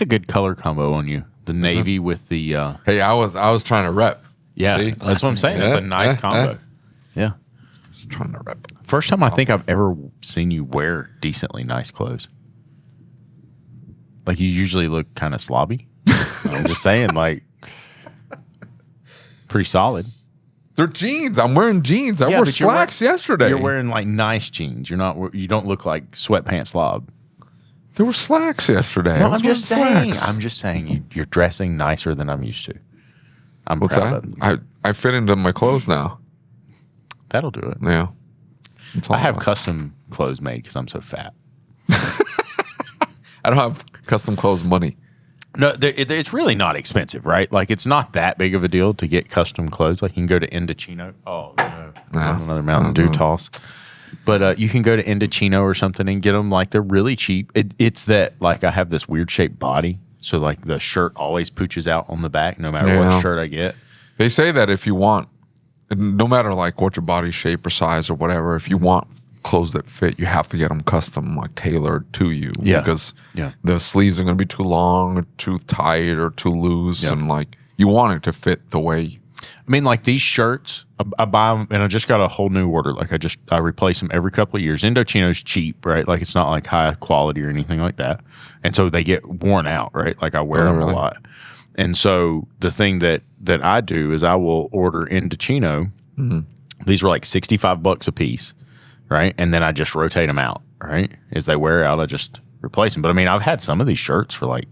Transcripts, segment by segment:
That's a good color combo on you. The navy with the. Hey, I was trying to rep. Yeah, See? that's what I'm saying. That's a nice combo. Yeah. Just trying to rep. First time I think I've ever seen you wear decently nice clothes. Like you usually look kind of slobby. I'm just saying, like, pretty solid. They're jeans. I'm wearing jeans. I wore slacks yesterday. You're wearing like nice jeans. You're not. You don't look like sweatpants slob. There were slacks yesterday. No, I'm just saying. I'm just saying you're dressing nicer than I'm used to. I'm What's proud that? of you. I fit into my clothes now. That'll do it. Yeah. I have custom clothes made because I'm so fat. I don't have custom clothes money. No, it's really not expensive, right? Like, it's not that big of a deal to get custom clothes. Like, you can go to Indochino. Oh, no. Another Mountain Dew toss. But you can go to Indochino or something and get them, like, they're really cheap. It's that, like, I have this weird-shaped body. So, like, the shirt always pooches out on the back no matter what shirt I get. They say that if you want, no matter, like, what your body shape or size or whatever, if you want clothes that fit, you have to get them custom, like tailored to you. Yeah. Because the sleeves are going to be too long or too tight or too loose. And like, you want it to fit the way. I mean, like these shirts, I buy them and I just got a whole new order. Like I replace them every couple of years. Indochino's cheap, right? Like it's not like high quality or anything like that. And so they get worn out, right? Like I wear them a lot. And so the thing that I do is I will order Indochino. These were like $65 a piece. Right. And then I just rotate them out. Right. As they wear out, I just replace them. But I mean, I've had some of these shirts for like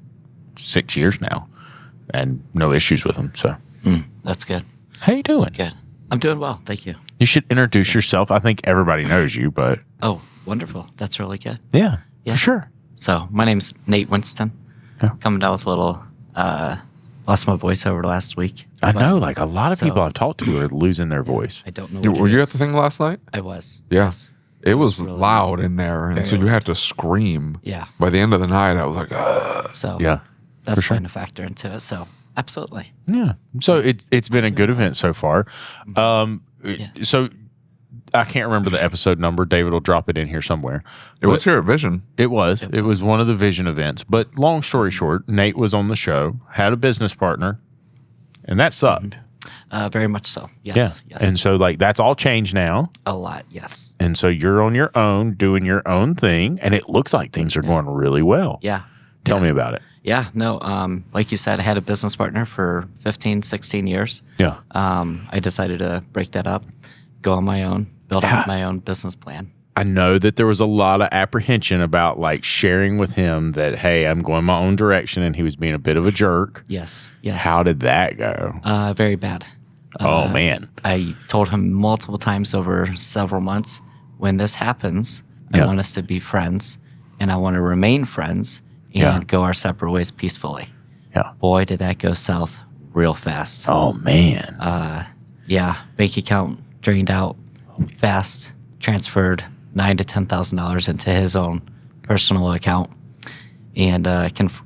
6 years now and no issues with them. So that's good. How you doing? Good. I'm doing well. Thank you. You should introduce yourself. I think everybody knows you, but. Oh, wonderful. That's really good. Yeah. For sure. So my name's Nate Winston. Yeah. Coming down with a little, lost my voice over last week. I know, like a lot of people I've talked to are losing their voice. I don't know. Were you at the thing last night? I was. Yes. It was really loud in there. And so you had to scream. Yeah. By the end of the night, I was like, ugh. So yeah, that's playing a factor into it. So absolutely. Yeah. So it's been a good event so far. So I can't remember the episode number. David will drop it in here somewhere. It was here at Vision. It was one of the Vision events. But long story short, Nate was on the show, had a business partner, and that sucked. Very much so. Yes. Yeah. And so like that's all changed now. A lot. Yes. And so you're on your own, doing your own thing, and it looks like things are going really well. Yeah. Tell me about it. Yeah. No. Like you said, I had a business partner for 15, 16 years. Yeah. I decided to break that up, go on my own, build out my own business plan. I know that there was a lot of apprehension about like sharing with him that, hey, I'm going my own direction, and he was being a bit of a jerk. Yes. Yes. How did that go? Very bad. Oh, man. I told him multiple times over several months, when this happens, I want us to be friends, and I want to remain friends and go our separate ways peacefully. Yeah. Boy, did that go south real fast. Oh, man. Bank account drained out fast, transferred $9,000 to $10,000 into his own personal account, and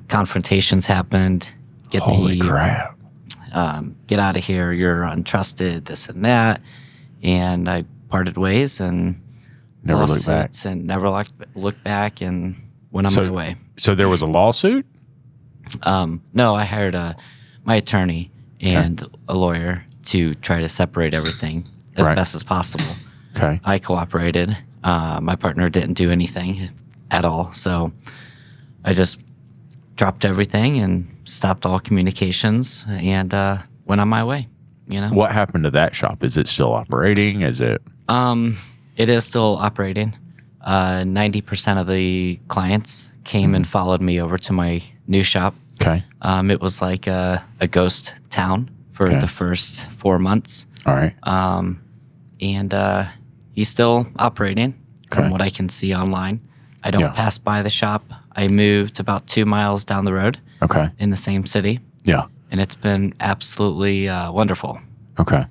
confrontations happened. Holy crap. Get out of here, you're untrusted, this and that. And I parted ways and never looked back. And never looked back and went on my way. So there was a lawsuit? No, I hired my attorney and a lawyer to try to separate everything as best as possible. Okay. I cooperated. My partner didn't do anything at all. So I just dropped everything and stopped all communications and went on my way. You know, what happened to that shop? Is it still operating? Is it? It is still operating. 90% of the clients came and followed me over to my new shop. Okay. It was like a ghost town for the first 4 months. All right. And he's still operating from what I can see online. I don't pass by the shop. I moved about 2 miles down the road. Okay. In the same city. Yeah. And it's been absolutely wonderful. Okay.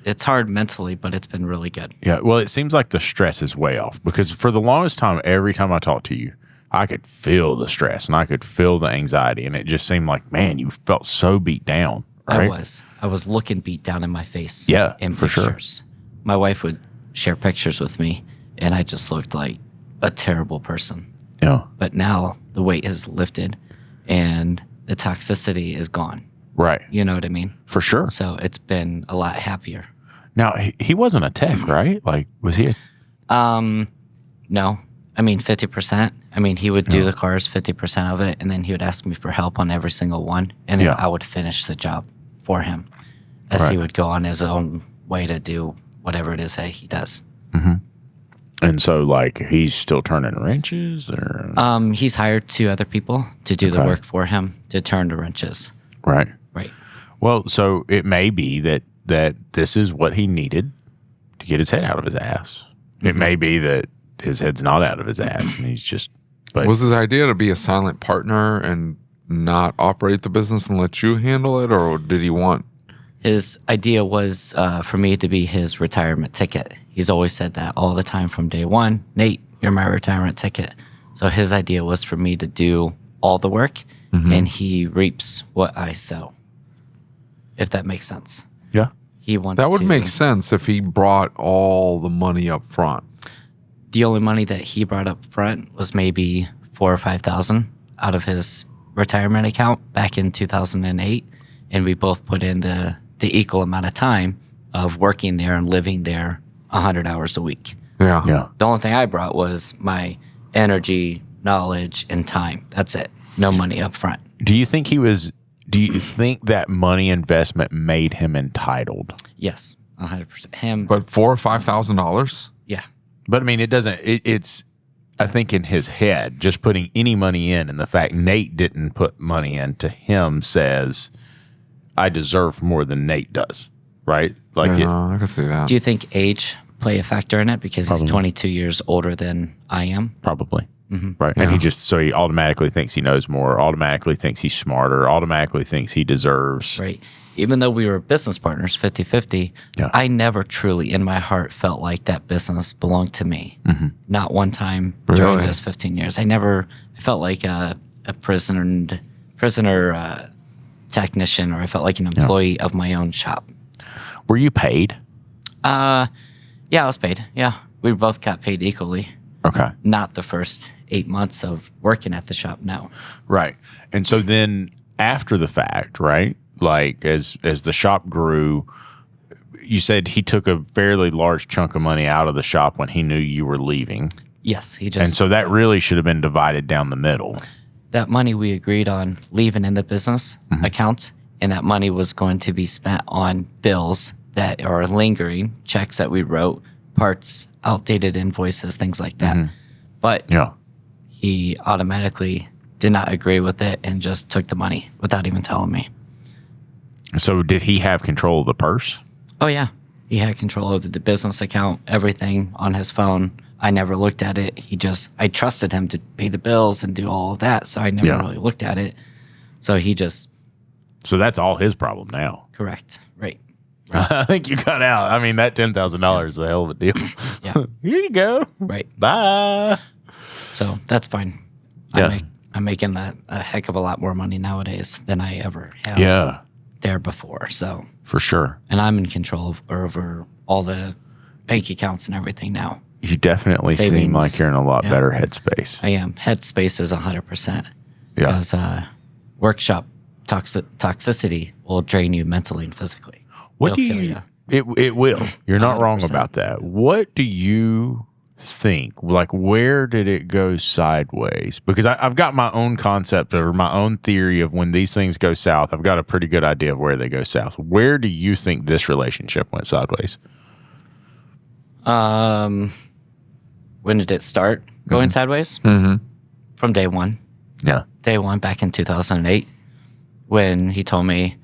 It's hard mentally, but it's been really good. Yeah. Well, it seems like the stress is way off, because for the longest time, every time I talked to you, I could feel the stress and I could feel the anxiety. And it just seemed like, man, you felt so beat down. Right? I was looking beat down in my face. Yeah, in for pictures. Sure. My wife would share pictures with me, and I just looked like a terrible person. Yeah. But now the weight has lifted, and the toxicity is gone. Right. You know what I mean? For sure. So it's been a lot happier. Now, he wasn't a tech, right? Like, was he? No. I mean, 50%. I mean, he would do the cars, 50% of it, and then he would ask me for help on every single one, and then I would finish the job for him as he would go on his own way to do whatever it is that he does. And so, like, he's still turning wrenches, or He's hired 2 other people to do the work for him to turn the wrenches. right? Right. Well, so it may be that this is what he needed to get his head out of his ass. It may be that his head's not out of his ass, and he's just. But Was his idea to be a silent partner and not operate the business and let you handle it, or did he want? His idea was for me to be his retirement ticket. He's always said that all the time from day one. Nate, you're my retirement ticket. So his idea was for me to do all the work, and he reaps what I sow. If that makes sense. yeah, He wants That would to, make sense if he brought all the money up front. The only money that he brought up front was maybe $4,000 or $5,000 out of his retirement account back in 2008, and we both put in the equal amount of time of working there and living there 100 hours a week. Yeah. yeah. The only thing I brought was my energy, knowledge, and time. That's it. No money up front. Do you think that money investment made him entitled? Yes, 100%. Him, But $4,000 or $5,000? yeah. But I mean, it doesn't. It's. I think in his head, just putting any money in, and the fact Nate didn't put money in to him says, I deserve more than Nate does. Right? Like I can see that. Do you think age play a factor in it because he's 22 years older than I am? probably. Right. And he automatically thinks he knows more, automatically thinks he's smarter, automatically thinks he deserves. Right. Even though we were business partners, 50-50, I never truly in my heart felt like that business belonged to me. Not one time during those 15 years. I felt like a prisoner technician, or I felt like an employee of my own shop. Were you paid? Yeah, I was paid. Yeah. We both got paid equally. Okay. Not the first 8 months of working at the shop, no. Right. And so then after the fact, right? Like as the shop grew, you said he took a fairly large chunk of money out of the shop when he knew you were leaving. Yes, he just. And so that really should have been divided down the middle. That money we agreed on leaving in the business account, and that money was going to be spent on bills that are lingering, checks that we wrote, parts, outdated invoices, things like that. But he automatically did not agree with it and just took the money without even telling me. So did he have control of the purse? Oh, yeah. He had control of the business account, everything on his phone. I never looked at it. I trusted him to pay the bills and do all of that, so I never really looked at it. So he just... So that's all his problem now. Correct. Right. I think you got out. I mean, that $10,000 is a hell of a deal. Yeah. Here you go. Right. Bye. So that's fine. Yeah. I'm making a heck of a lot more money nowadays than I ever have there before. So for sure. And I'm in control over all the bank accounts and everything now. You definitely seem like you're in a lot better headspace. I am. Headspace is 100%. Yeah. Because workshop toxicity will drain you mentally and physically. What do you? It will. You're not 100%. Wrong about that. What do you think? Like, where did it go sideways? Because I've got my own concept or my own theory of when these things go south. I've got a pretty good idea of where they go south. Where do you think this relationship went sideways? When did it start going sideways? From day one. Yeah. Day one, back in 2008, when he told me,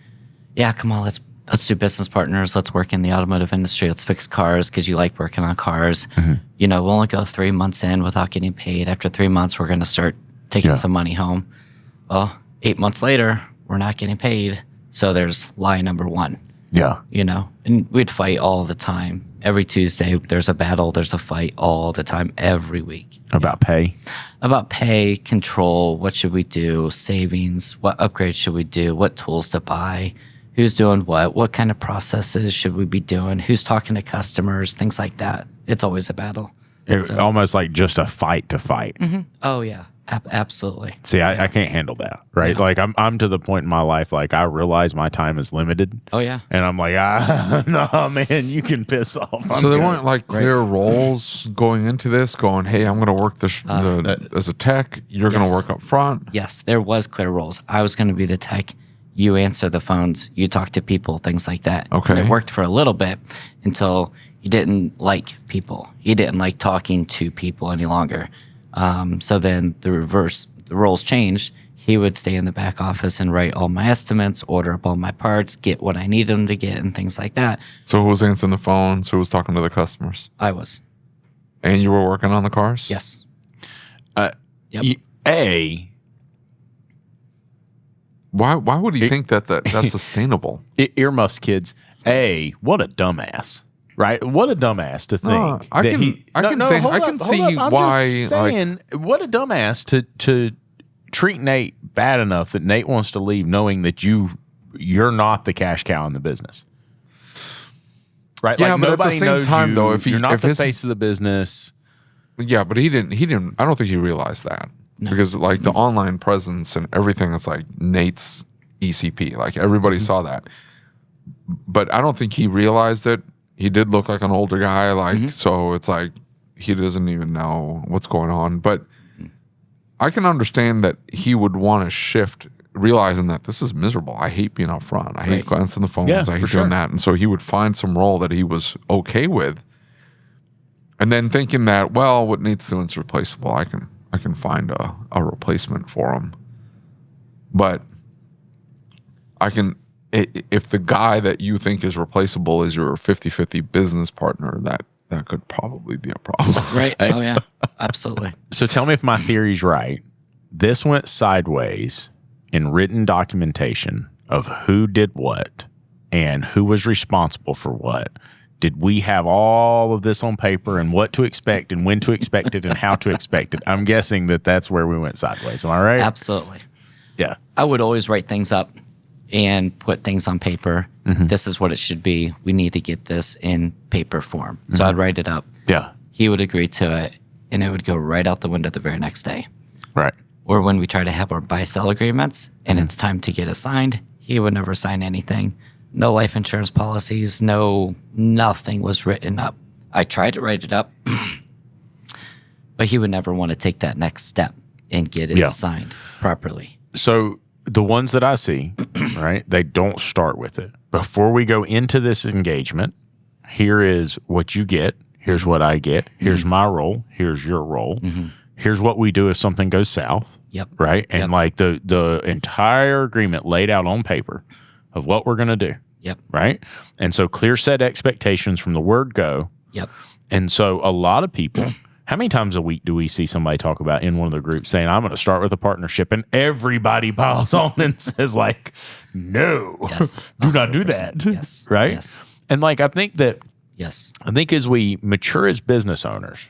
"Yeah, come on, let's do business partners. Let's work in the automotive industry. Let's fix cars because you like working on cars. You know, we'll only go 3 months in without getting paid. After 3 months, we're going to start taking some money home." Well, 8 months later, we're not getting paid. So there's lie number one. Yeah. You know, and we'd fight all the time. Every Tuesday, there's a battle. There's a fight all the time, every week. About pay? About pay, control, what should we do, savings, what upgrades should we do, what tools to buy, who's doing what kind of processes should we be doing, who's talking to customers, things like that. It's always a battle. Almost like just a fight to fight. Oh, yeah, Absolutely. See, I can't handle that, right? Yeah. Like I'm to the point in my life, like I realize my time is limited. Oh yeah. And I'm like, no, man, you can piss off. So there weren't like clear roles going into this, going, hey, I'm going to work as a tech. You're going to yes. work up front. Yes, there was clear roles. I was going to be the tech. You answer the phones. You talk to people, things like that. Okay. And it worked for a little bit until he didn't like people. He didn't like talking to people any longer. So then the roles changed. He would stay in the back office and write all my estimates, order up all my parts, get what I need them to get, and things like that. So who was answering the phones? Who was talking to the customers? I was. And you were working on the cars? Yes. Yep. Why would he think that's sustainable? Earmuffs, kids. What a dumbass. Right? What a dumbass to think. I can see why. Just saying, what a dumbass to treat Nate bad enough that Nate wants to leave, knowing that you're not the cash cow in the business. Right? Yeah, like but nobody at the same knows time, you. though, You're not the face of the business. Yeah, but he didn't. I don't think he realized that because like the online presence and everything is like Nate's ECP. Like everybody saw that, but I don't think he realized it. He did look like an older guy, like so. It's like he doesn't even know what's going on. But I can understand that he would want to shift, realizing that this is miserable. I hate being up front. I hate answering the phones. Yeah, I hate doing that. And so he would find some role that he was okay with, and then thinking that, well, what Nate's doing is replaceable. I can find a replacement for him. But I can. If the guy that you think is replaceable is your 50-50 business partner, that could probably be a problem. Right. Oh, yeah. Absolutely. So tell me if my theory's right. This went sideways in written documentation of who did what and who was responsible for what. Did we have all of this on paper and what to expect and when to expect it and how to expect it? I'm guessing that's where we went sideways. Am I right? Absolutely. Yeah. I would always write things up and put things on paper. This is what it should be. We need to get this in paper form. So I'd write it up. Yeah. He would agree to it, and it would go right out the window the very next day. Right. Or when we try to have our buy-sell agreements and it's time to get it signed, he would never sign anything. No life insurance policies, nothing was written up. I tried to write it up, but he would never want to take that next step and get it signed properly. So the ones that I see, right, they don't start with it. Before we go into this engagement, here is what you get. Here's what I get. Here's my role. Here's your role. Here's what we do if something goes south. Yep. Right? And like the entire agreement laid out on paper of what we're going to do. Yep. Right? And so clear set expectations from the word go. Yep. And so a lot of people, how many times a week do we see somebody talk about in one of the groups saying, I'm going to start with a partnership, and everybody piles on and says like, no, Yes. do not do that. Yes. Right? Yes. And like, I think as we mature as business owners,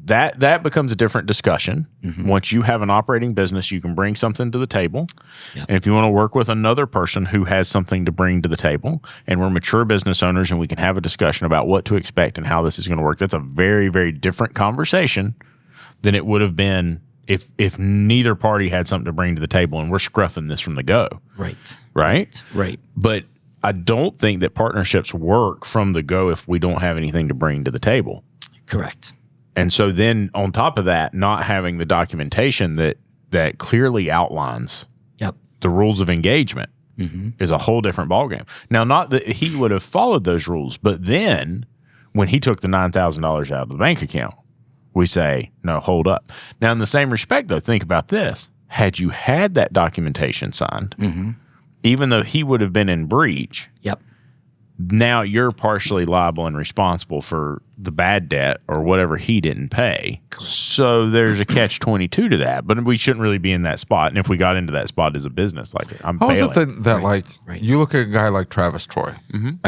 that becomes a different discussion. Once you have an operating business, you can bring something to the table. Yep. And if you want to work with another person who has something to bring to the table, and we're mature business owners and we can have a discussion about what to expect and how this is going to work, that's a very, very different conversation than it would have been if neither party had something to bring to the table and we're scruffing this from the go. Right? Right. But I don't think that partnerships work from the go if we don't have anything to bring to the table. Correct. And so then on top of that, not having the documentation that clearly outlines the rules of engagement is a whole different ballgame. Now, not that he would have followed those rules, but then when he took the $9,000 out of the bank account, we say, no, hold up. Now, in the same respect, though, think about this. Had you had that documentation signed, even though he would have been in breach, now you're partially liable and responsible for the bad debt or whatever he didn't pay. So there's a catch-22 to that, but we shouldn't really be in that spot. And if we got into that spot as a business, like I'm How is it bailing. that you look at a guy like Travis Troy, I'm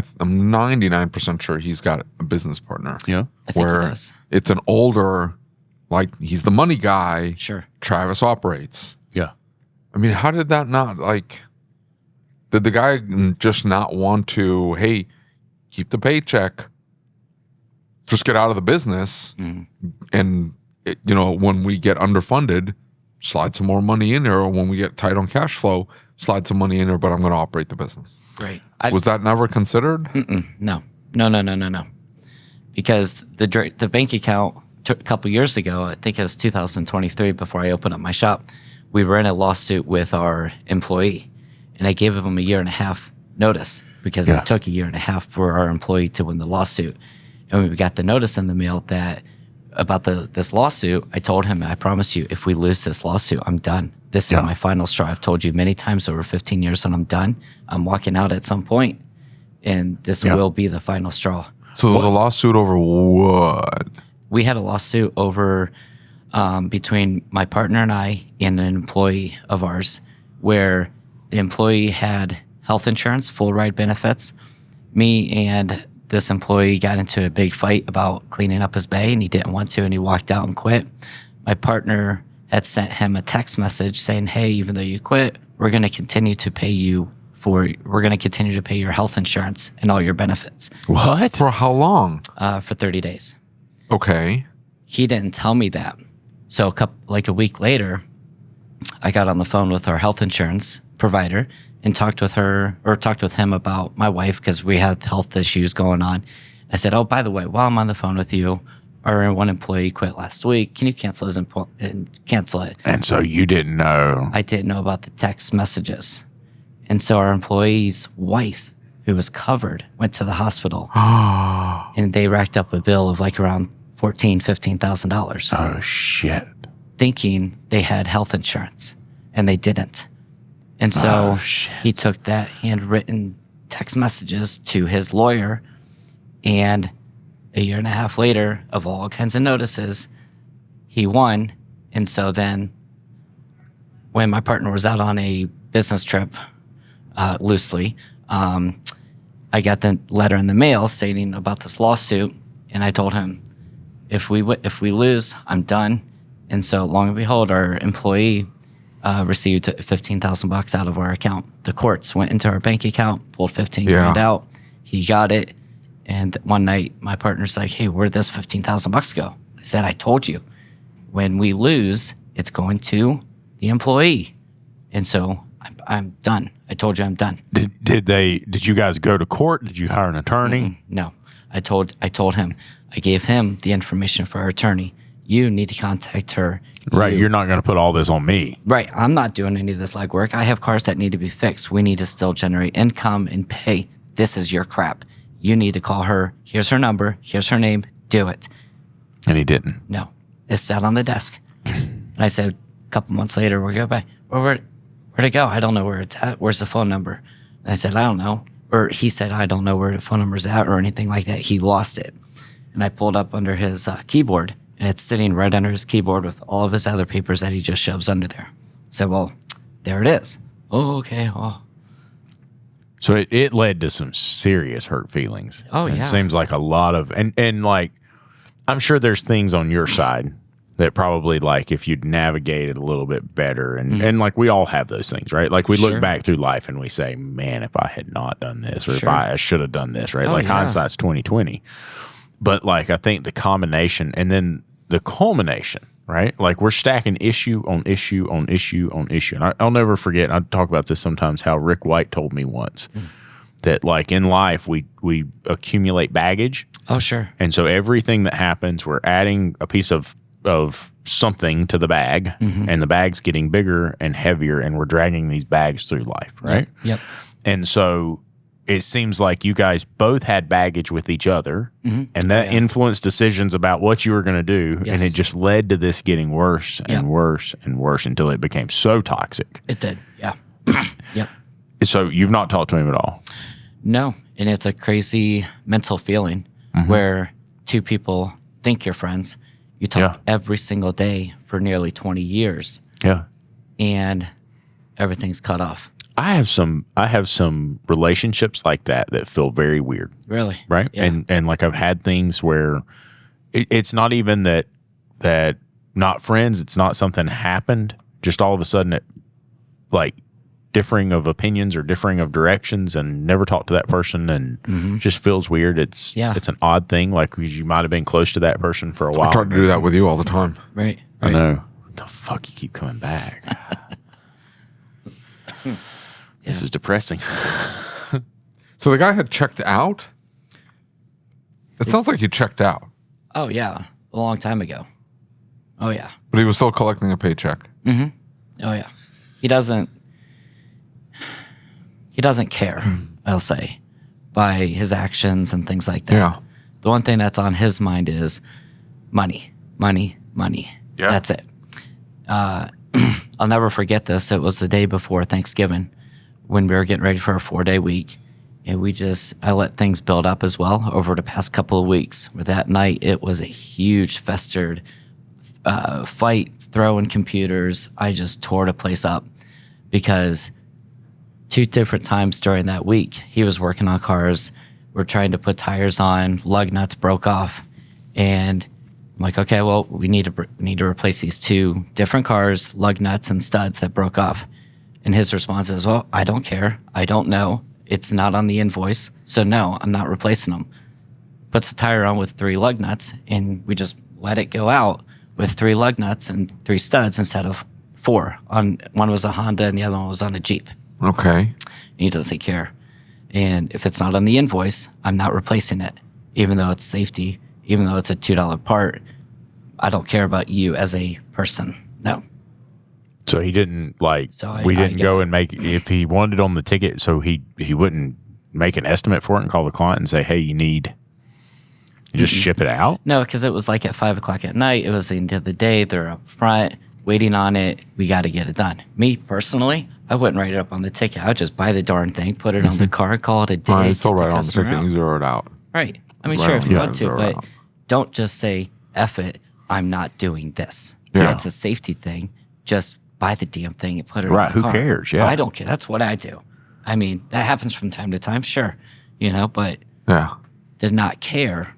99% sure he's got a business partner. Yeah. I think he Where does. it's an older, like he's the money guy. Sure. Travis operates. Yeah. I mean, how did that not did the guy just not want to, hey, keep the paycheck, just get out of the business, and when we get underfunded, slide some more money in there, or when we get tight on cash flow, slide some money in there, but I'm going to operate the business. Right. Was that never considered? No. Because the bank account took a couple years ago, I think it was 2023, before I opened up my shop, we were in a lawsuit with our employee, and I gave him a 1.5 year notice because it took 1.5 years for our employee to win the lawsuit. And when we got the notice in the mail that about this lawsuit, I told him, I promise you, if we lose this lawsuit, I'm done. This is my final straw. I've told you many times over 15 years that I'm done. I'm walking out at some point, and this will be the final straw. So the lawsuit over what? We had a lawsuit over between my partner and I and an employee of ours, where the employee had health insurance, full ride benefits. Me and this employee got into a big fight about cleaning up his bay, and he didn't want to, and he walked out and quit. My partner had sent him a text message saying, hey, even though you quit, we're going to continue to pay your health insurance and all your benefits. What? For how long? For 30 days. Okay. He didn't tell me that. So a week later, I got on the phone with our health insurance provider and talked with him about my wife, because we had health issues going on. I said, oh, by the way, while I'm on the phone with you, our one employee quit last week. Can you cancel cancel it? And so you didn't know. I didn't know about the text messages. And so our employee's wife, who was covered, went to the hospital and they racked up a bill of around $14,000-$15,000. Oh, shit. Thinking they had health insurance, and they didn't. And so he took that handwritten text messages to his lawyer, and 1.5 years later, of all kinds of notices, he won. And so then when my partner was out on a business trip, loosely, I got the letter in the mail stating about this lawsuit, and I told him, if we lose, I'm done. And so long and behold, our employee received $15,000 out of our account. The courts went into our bank account, pulled $15,000 out. He got it. And one night, my partner's like, hey, where'd this $15,000 go? I said, I told you, when we lose, it's going to the employee. And so I'm done. I told you I'm done. Did you guys go to court? Did you hire an attorney? No. I told him, I gave him the information for our attorney. You need to contact her. Right. You're not going to put all this on me. Right. I'm not doing any of this legwork. I have cars that need to be fixed. We need to still generate income and pay. This is your crap. You need to call her. Here's her number. Here's her name. Do it. And he didn't. No. It sat on the desk. And I said, a couple months later, we'll go back. Where'd it go? I don't know where it's at. Where's the phone number? And I said, I don't know. Or he said, I don't know where the phone number's at or anything like that. He lost it. And I pulled up under his keyboard, and it's sitting right under his keyboard with all of his other papers that he just shoves under there. I said, well, there it is. Oh, okay. Oh. So it led to some serious hurt feelings. Oh, and yeah. It seems like a lot of, and like, I'm sure there's things on your side that probably, like, if you'd navigated a little bit better, and like, we all have those things, right? Like, we look back through life and we say, man, if I had not done this, or if I should have done this, right? Oh, like, hindsight's 20/20. But like, I think the combination and then the culmination, right? Like, we're stacking issue on issue on issue on issue. And I'll never forget, I talk about this sometimes, how Rick White told me once that, like, in life, we accumulate baggage. Oh, sure. And so everything that happens, we're adding a piece of something to the bag, and the bag's getting bigger and heavier, and we're dragging these bags through life, right? Yep. And so it seems like you guys both had baggage with each other, and that influenced decisions about what you were going to do, and it just led to this getting worse and worse and worse until it became so toxic. It did, yeah. Yep. So you've not talked to him at all? No, and it's a crazy mental feeling where two people think you're friends. You talk every single day for nearly 20 years. Yeah. And everything's cut off. I have some relationships like that feel very weird. Really? Right? Yeah. And like, I've had things where it's not even that not friends, it's not something happened. Just all of a sudden it, like, differing of opinions or differing of directions, and never talk to that person, and just feels weird. It's an odd thing, like, because you might have been close to that person for a while. I try to do that with you all the time. Right. I know. the fuck you keep coming back? This is depressing. So the guy had checked out? It sounds like he checked out. Oh, yeah. A long time ago. Oh, yeah. But he was still collecting a paycheck. Oh, yeah. He doesn't care, I'll say, by his actions and things like that. Yeah. The one thing that's on his mind is money, money, money. Yeah. That's it. I'll never forget this. It was the day before Thanksgiving when we were getting ready for a 4-day week. And I let things build up as well over the past couple of weeks. Where that night, it was a huge festered fight, throwing computers. I just tore the place up because 2 different times during that week, he was working on cars. We're trying to put tires on, lug nuts broke off. And I'm like, okay, well, we need to replace these 2 different cars, lug nuts and studs that broke off. And his response is, well, I don't care. I don't know. It's not on the invoice. So no, I'm not replacing them. Puts a tire on with 3 lug nuts, and we just let it go out with 3 lug nuts and 3 studs instead of 4. One was a Honda and the other one was on a Jeep. Okay. And he doesn't care. And if it's not on the invoice, I'm not replacing it. Even though it's safety, even though it's a $2 part, I don't care about you as a person. No. So he didn't We didn't go and make, if he wanted it on the ticket, so he wouldn't make an estimate for it and call the client and say, hey, you just ship it out? No, because it was like at 5 o'clock at night. It was the end of the day. They're up front waiting on it. We got to get it done. Me personally, I wouldn't write it up on the ticket. I would just buy the darn thing, put it on the car, call it a day. I still write on the ticket and zero it out. Right. I mean, Right sure, on, if you yeah, want to, zero but out. don't just say, F it, I'm not doing this. Yeah. It's a safety thing. Just buy the damn thing and put it Right, on the who car. cares? Yeah. I don't care. That's what I do. I mean, that happens from time to time, sure. But Yeah. to not care,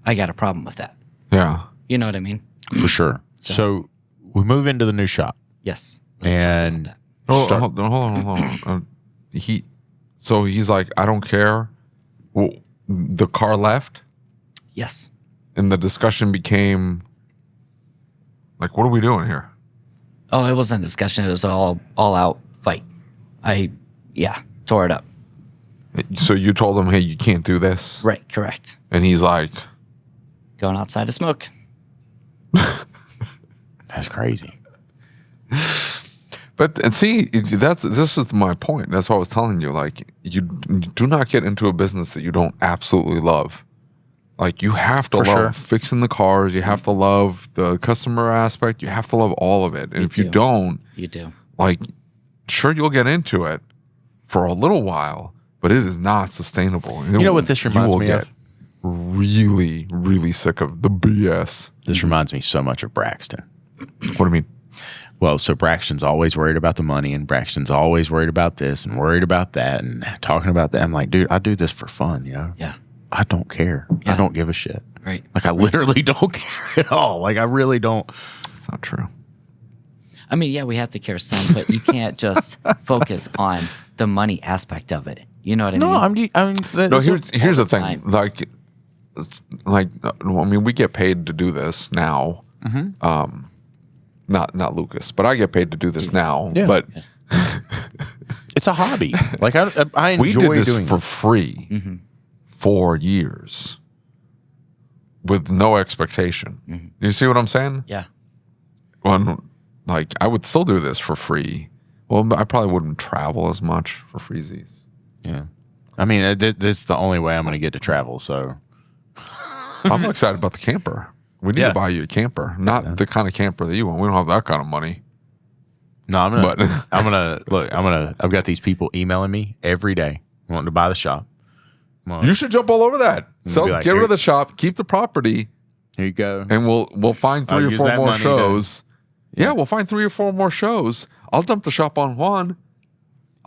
I got a problem with that. Yeah. You know what I mean? For sure. So we move into the new shop. Yes. Let's talk about And that. Hold on. So he's like, I don't care. Well, the car left, Yes. and the discussion became like, what are we doing here? Oh, it wasn't a discussion. It was all out fight. Tore it up. So you told him, hey, you can't do this. Right. Correct. And he's like, Going outside to smoke. That's crazy. and see, this is my point. That's what I was telling you. Like, you do not get into a business that you don't absolutely love. Like, you have to For love sure. fixing the cars. You have to love the customer aspect. You have to love all of it. And if you do. don't, You do. like, sure, you'll get into it for a little while, but it is not sustastainable. You know what this reminds me of? Really, really sick of the BS. This reminds me so much of Braxton. What do you mean? Well, so Braxton's always worried about the money, and Braxton's always worried about this and worried about that and talking about that. I'm like, dude, I do this for fun, Yeah. I don't care. Yeah. I don't give a shit. Right. Like, I literally don't care at all. Like, I really don't. It's not true. I mean, yeah, we have to care some, but you can't just focus on the money aspect of it. You know what I mean? No, here's the thing. time. I mean, we get paid to do this now. Not Lucas, but I get paid to do this now. Yeah. But it's a hobby. Like, I enjoy we did this doing for free 4 years with no expectation. You see what I'm saying? Yeah. Like, I would still do this for free. Well, I probably wouldn't travel as much for freezies. Yeah. I mean, this is the only way I'm going to get to travel. So, I'm excited about the camper. We need Yeah. to buy you a camper, not the kind of camper that you want. We don't have that kind of money. no, I've got these people emailing me every day wanting to buy the shop. You should jump all over that. So be like, get rid here- of the shop, keep the property, Here you go. and we'll find 3 I'll or use 4 that more money to- shows. Yeah, we'll find 3 or 4 more shows. I'll dump the shop on Juan.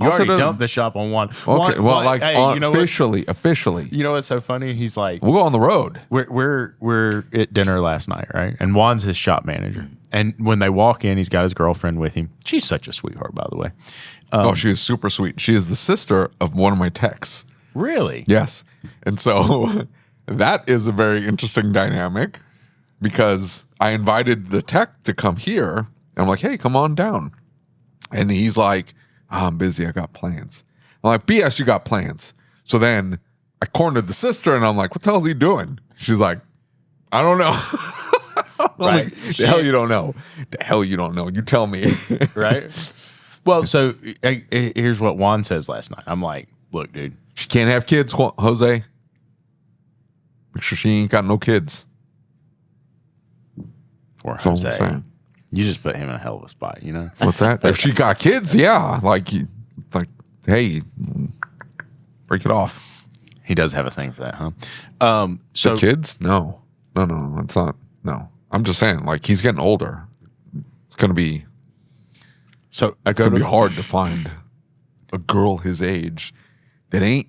You I'll already set a- dumped the shop on one. Okay, well, like hey, you know what? officially. You know what's so funny? He's like, We'll go on the road. we're at dinner last night, right? And Juan's his shop manager. And when they walk in, he's got his girlfriend with him. She's such a sweetheart, by the way. She is super sweet. She is the sister of one of my techs. Really? Yes. And so that is a very interesting dynamic because I invited the tech to come here And I'm like, hey, come on down. And he's like, I'm busy. I got plans. I'm like, BS, you got plans. So then I cornered the sister and I'm like, what the hell is he doing? She's like, I don't know. Right. Like, the hell you don't know. The hell you don't know. You tell me. Right. Well, so here's what Juan says last night. I'm like, look, dude. She can't have kids, Jose. Make sure she ain't got no kids. Or That's all I'm Jose. saying. You just put him in a hell of a spot, you know? What's that? If she got kids, yeah. Like, hey, break it off. He does have a thing for that, huh? So The kids? No. It's not. No. I'm just saying, like, he's getting older. It's going to be hard to find a girl his age that ain't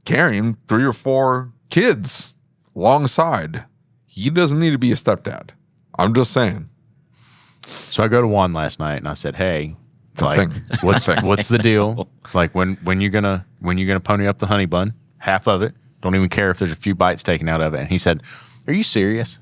carrying 3 or 4 kids alongside. He doesn't need to be a stepdad. I'm just saying. So I go to Juan last night and I said, hey, It's a thing. what's the deal? Like when you gonna pony up the honey bun? Half of it. Don't even care if there's a few bites taken out of it. And he said, are you serious?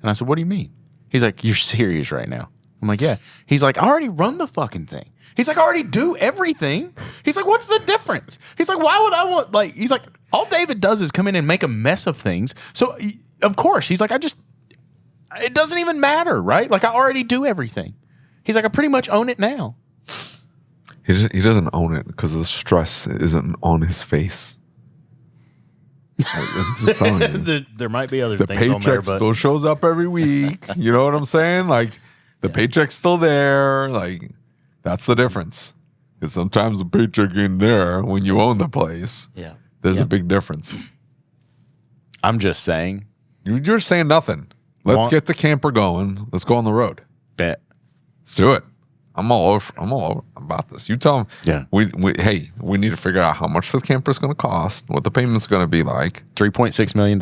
And I said, what do you mean? He's like, you're serious right now. I'm like, yeah. He's like, I already run the fucking thing. He's like, I already do everything. He's like, what's the difference? He's like, why would I want, like, he's like, all David does is come in and make a mess of things. So, of course, he's like, it doesn't even matter, right? Like, I already do everything. He's like, I pretty much own it now. He doesn't own it because the stress isn't on his face. There might be other The things on there, paycheck but still shows up every week. You know what I'm saying? Like, the paycheck's still there. Like, that's the difference. Because sometimes the paycheck ain't there when you own the place. Yeah. There's a big difference. I'm just saying. You're saying nothing. Let's get the camper going. Let's go on the road. Bet. Let's do it. I'm all over about this. You tell them. Yeah. We need to figure out how much the camper's going to cost, what the payment's going to be like. $3.6 million.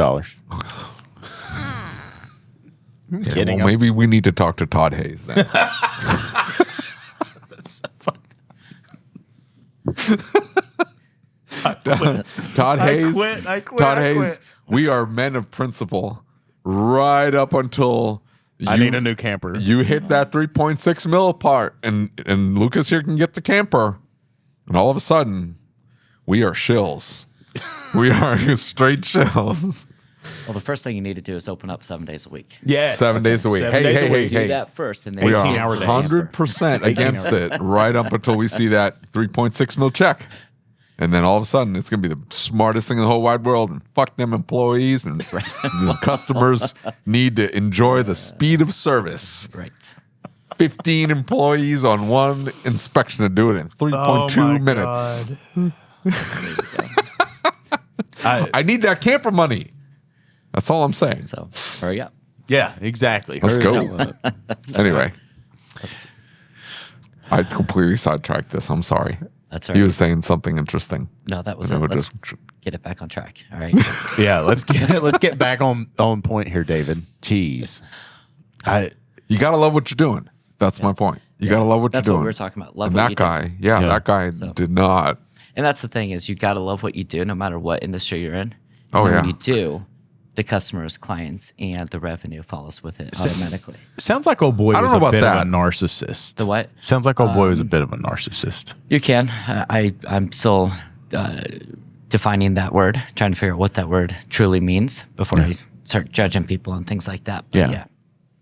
I'm kidding. Well, maybe we need to talk to Todd Hayes then. That's so funny. Todd Hayes. I quit. Todd Hayes. We are men of principle right up until I need a new camper. You hit that 3.6 mil part, and Lucas here can get the camper, and all of a sudden, we are shills. We are straight shills. Well, the first thing you need to do is open up 7 days a week. Yes. 7 days a week. Hey. Do that first, and then We are 18-hour days. 100% against it right up until we see that 3.6 mil check. And then all of a sudden, it's going to be the smartest thing in the whole wide world. And fuck them employees. And the customers need to enjoy the speed of service. Right. 15 employees on one inspection to do it in 3.2 minutes. I need that camper money. That's all I'm saying. So hurry up. Yeah, exactly. Let's Hurry go. up. Anyway, I completely sidetracked this. I'm sorry. That's all right. He was saying something interesting. No, that was And it. then Let's get it back on track. All right. Yeah, let's get back on point here, David. Jeez. You got to love what you're doing. That's my point. You got to love what That's you're doing. what we're talking about. Love And what that you guy, do. that guy did not. And that's the thing is you got to love what you do no matter what industry you're in. Oh, and yeah. when you do, the customers, clients, and the revenue follows with it automatically. Sounds like old boy I don't was know a about bit that. of a narcissist. The what? Sounds like old boy was a bit of a narcissist. You can. I'm still defining that word, trying to figure out what that word truly means before I start judging people and things like that. But Yeah.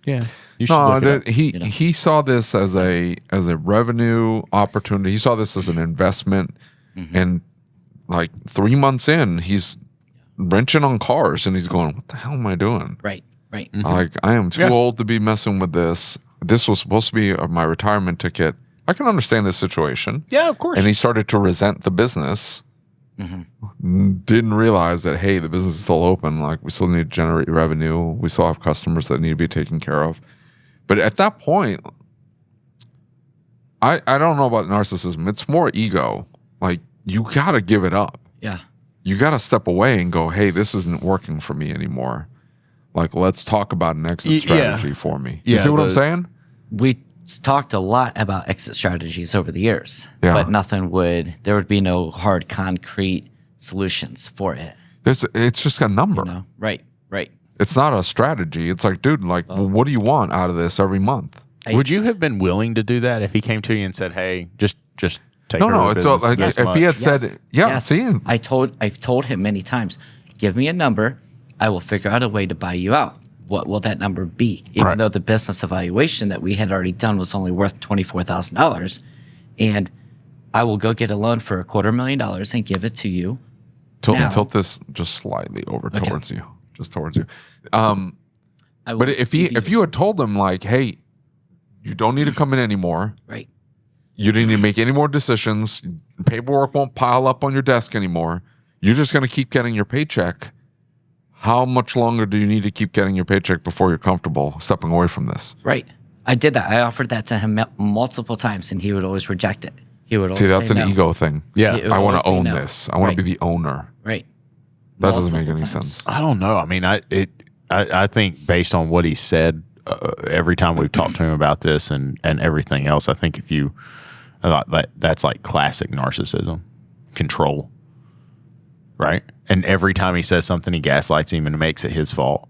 Yeah. You should No, look it up. he saw this as a revenue opportunity. He saw this as an investment, and like 3 months in, he's wrenching on cars, and he's going, "What the hell am I doing?" Right. Like, I am too old to be messing with this. This was supposed to be my retirement ticket. I can understand this situation. Yeah, of course. And he started to resent the business. Didn't realize that, hey, the business is still open. Like, we still need to generate revenue. We still have customers that need to be taken care of. But at that point, I don't know about narcissism. It's more ego. Like, you got to give it up. Yeah. You got to step away and go, hey, this isn't working for me anymore. Like, let's talk about an exit strategy for me. You Yeah, see what I'm saying? We talked a lot about exit strategies over the years, Yeah. but there would be no hard, concrete solutions for it. It's just a number. You know? Right. It's not a strategy. It's like, dude, like, what do you want out of this every month? Would you have been willing to do that if he came to you and said, "Hey, just take her to No. It's all, like this if he had Yes. said, "Yeah, Yes. see," I've told him many times, give me a number, I will figure out a way to buy you out. What will that number be? Even Right. though the business evaluation that we had already done was only worth $24,000, and I will go get a loan for $250,000 and give it to you. Now- tilt this just slightly over towards you, just towards you. I will But if you had told him like, "Hey, you don't need to come in anymore. right, You didn't need to make any more decisions. Paperwork won't pile up on your desk anymore. You're just going to keep getting your paycheck." How much longer do you need to keep getting your paycheck before you're comfortable stepping away from this? right. I did that. I offered that to him multiple times, and he would always reject it. He would always See, that's say an no. ego thing. Yeah. It would I want always to be own no. this. I want Right. to be the owner. Right. That doesn't make Multiple any times. sense. I don't know. I mean, I think based on what he said, every time we've talked to him about this and everything else, I think if you, that's like classic narcissism, control, right? And every time he says something, he gaslights him and makes it his fault,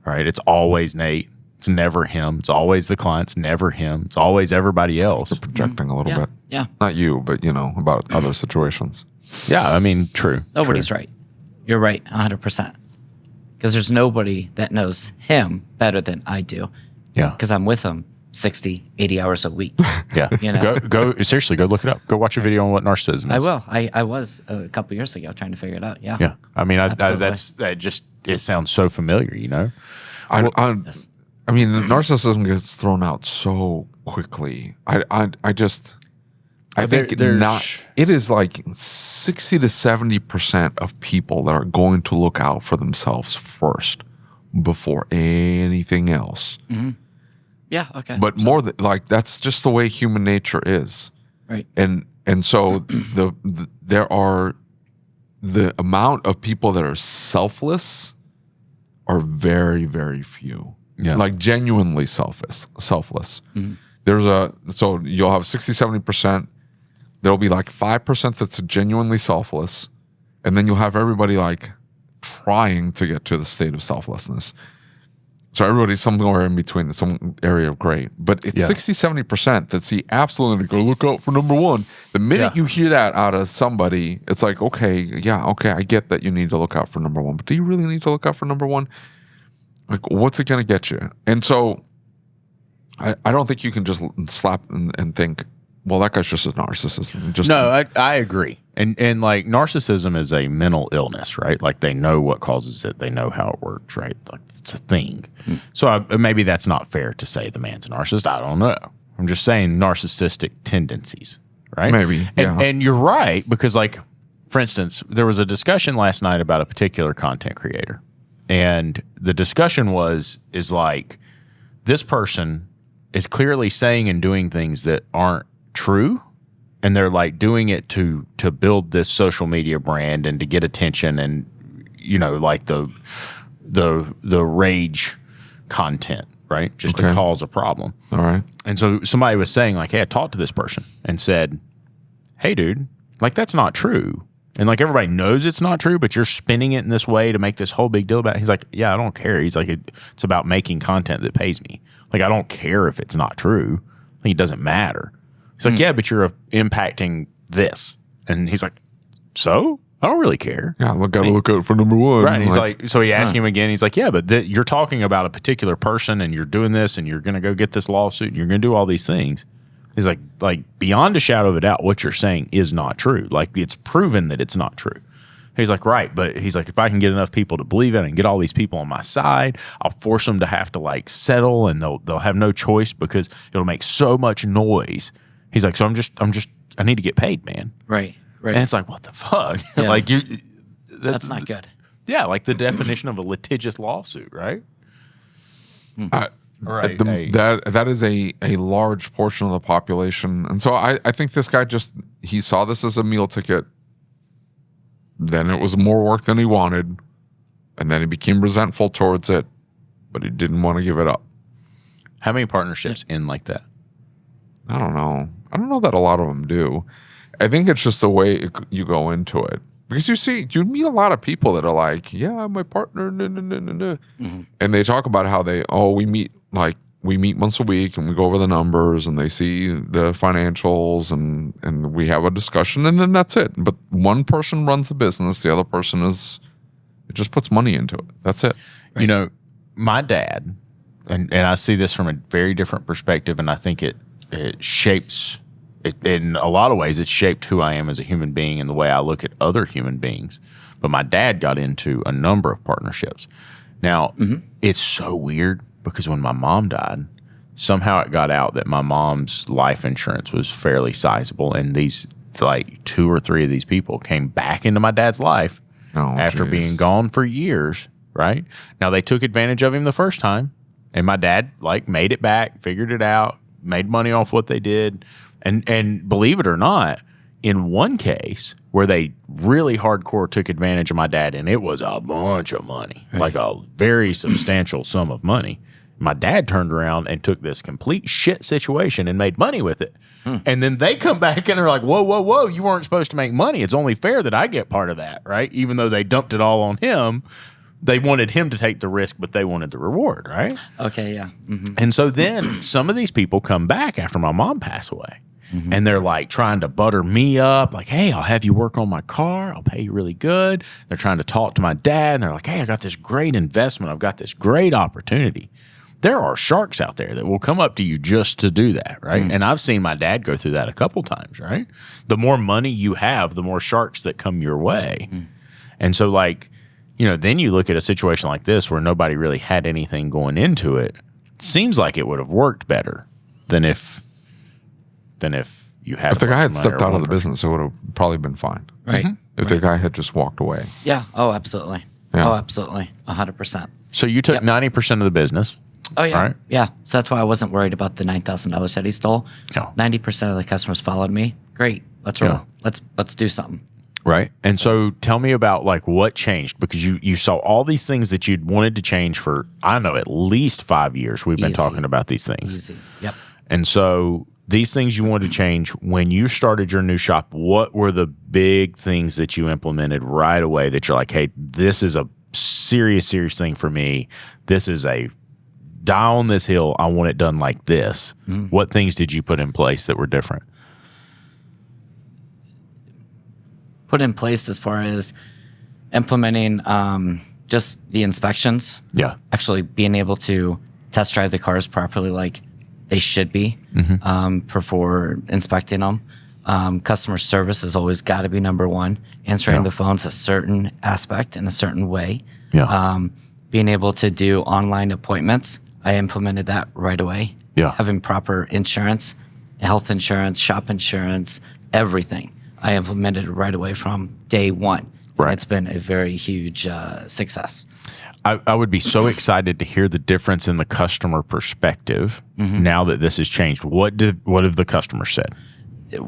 right? It's always Nate. It's never him. It's always the client. It's never him. It's always everybody else. Projecting a little Yeah. bit. Yeah. Not you, but about other situations. Yeah, I mean, true. Nobody's true. right. You're right, 100%. Because there's nobody that knows him better than I do. Yeah, Because I'm with him 60, 80 hours a week. yeah. You know? Go seriously. Go look it up. Go watch a video on what narcissism is. I will. I was a couple years ago trying to figure it out. Yeah. Yeah, I mean, Absolutely. it sounds so familiar, Yes. I mean, narcissism gets thrown out so quickly. I think it is like 60 to 70% of people that are going to look out for themselves first before anything else. Yeah. Okay. But more than like that's just the way human nature is. right. And so there are the amount of people that are selfless are very, very few. Yeah. Like genuinely selfless. So you'll have 60, 70%. There'll be like 5% that's genuinely selfless. And then you'll have everybody like trying to get to the state of selflessness. So everybody's somewhere in between, some area of gray. But it's 60, 70% that see absolutely go look out for number one. The minute you hear that out of somebody, it's like, okay, I get that you need to look out for number one. But do you really need to look out for number one? Like, what's it going to get you? And so I don't think you can just slap and think, well, that guy's just a narcissist. No, I agree. And like narcissism is a mental illness, right? Like they know what causes it. They know how it works, right? Like it's a thing. So maybe that's not fair to say the man's a narcissist. I don't know. I'm just saying narcissistic tendencies, right? Maybe, yeah. And you're right because like, for instance, there was a discussion last night about a particular content creator. And the discussion is like this person is clearly saying and doing things that aren't true, and they're like doing it to build this social media brand and to get attention and like the rage content, right? Just to cause a problem. All right. And so somebody was saying like, hey, I talked to this person and said, hey, dude, like that's not true. And like everybody knows it's not true, but you're spinning it in this way to make this whole big deal about it. He's like, yeah, I don't care. He's like, it's about making content that pays me. Like, I don't care if it's not true. Like, it doesn't matter. He's like, yeah, but you're impacting this. And he's like, so? I don't really care. Yeah, got to look out for number one. Right. And he's like, so he asked him again. He's like, yeah, but you're talking about a particular person and you're doing this and you're going to go get this lawsuit and you're going to do all these things. He's like beyond a shadow of a doubt, what you're saying is not true. Like it's proven that it's not true. He's like, right. But he's like, if I can get enough people to believe it and get all these people on my side, I'll force them to have to like settle and they'll have no choice because it'll make so much noise. He's like, so I need to get paid, man. Right. And it's like, what the fuck? Yeah. Like That's not good. Yeah, like the definition of a litigious lawsuit, right? Right. That is a large portion of the population. And so I think this guy he saw this as a meal ticket. Then it was more work than he wanted. And then he became resentful towards it, but he didn't want to give it up. How many partnerships end like that? I don't know. I don't know that a lot of them do. I think it's just the way you go into it. Because you meet a lot of people that are like, yeah, my partner, no. Mm-hmm. And they talk about how we meet like we meet once a week and we go over the numbers and they see the financials and we have a discussion and then that's it. But one person runs the business, the other person it just puts money into it. That's it. You know, my dad, and I see this from a very different perspective, and I think it shapes it in a lot of ways. It shaped who I am as a human being and the way I look at other human beings. But my dad got into a number of partnerships. Now, it's so weird because when my mom died, somehow it got out that my mom's life insurance was fairly sizable, and these like 2 or 3 of these people came back into my dad's life after being gone for years. Right now, they took advantage of him the first time, and my dad like made it back, figured it out, made money off what they did, and believe it or not, in one case where they really hardcore took advantage of my dad, and it was a bunch of money, like a very substantial sum of money. My dad turned around and took this complete shit situation and made money with it. And then they come back and they're like, whoa, whoa, whoa, you weren't supposed to make money. It's only fair that I get part of that, right? Even though they dumped it all on him, they wanted him to take the risk, but they wanted the reward, right? Okay, yeah. And so then some of these people come back after my mom passed away. And they're like trying to butter me up, like, hey, I'll have you work on my car. I'll pay you really good. They're trying to talk to my dad, and they're like, hey, I got this great investment. I've got this great opportunity. There are sharks out there that will come up to you just to do that, right? And I've seen my dad go through that a couple times, right? The more money you have, the more sharks that come your way. And so, like, you know, then you look at a situation like this where nobody really had anything going into it. It seems like it would have worked better than if you had. If the guy had stepped out of the business, it would have probably been fine. Right. If the guy had just walked away. Yeah. Oh, absolutely. Yeah. Oh, absolutely. 100%. So you took 90% of the business. Oh, yeah. Right. Yeah. So that's why I wasn't worried about the $9,000 that he stole. No. 90% of the customers followed me. Great. Let's roll. Yeah. Let's do something. Right. And so tell me about like what changed, because you saw all these things that you'd wanted to change for, I don't know, at least 5 years. We've been talking about these things. Easy. Yep. And so these things you wanted to change when you started your new shop, what were the big things that you implemented right away that you're like, hey, this is a serious thing for me. This is a die on this hill. I want it done like this. What things did you put in place that were different? Put in place as far as implementing just the inspections. Yeah. Actually being able to test drive the cars properly like they should be before inspecting them. Customer service has always got to be number one. Answering the phone's a certain aspect in a certain way. Yeah. Being able to do online appointments, I implemented that right away. Yeah. Having proper insurance, health insurance, shop insurance, everything. I implemented right away from day one. Right. It's been a very huge success. I would be so excited to hear the difference in the customer perspective now that this has changed. What have the customers said?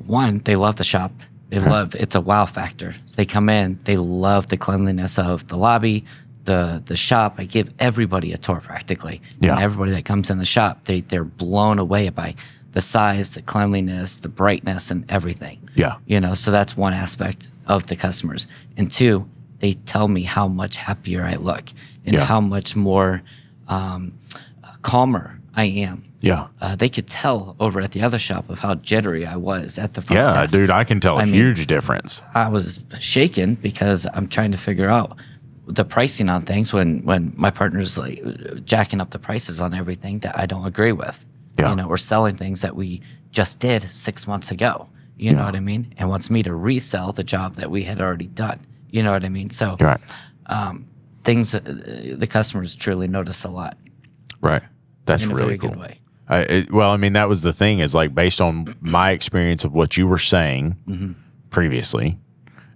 One, they love the shop. They love, it's a wow factor. So they come in, they love the cleanliness of the lobby, the shop. I give everybody a tour practically. Yeah. And everybody that comes in the shop, they're blown away by the size, the cleanliness, the brightness, and everything. Yeah. You know, so that's one aspect of the customers. And two, they tell me how much happier I look and how much more calmer I am. Yeah. They could tell over at the other shop of how jittery I was at the front desk. Dude, I can tell a huge difference. I was shaken because I'm trying to figure out the pricing on things when my partner's like jacking up the prices on everything that I don't agree with. Yeah. You know, we're selling things that we just did 6 months ago. You know what I mean? And wants me to resell the job that we had already done. You know what I mean? So things that the customers truly notice a lot. Right. That's in a really very cool. good way. Well, I mean, that was the thing is like based on my experience of what you were saying previously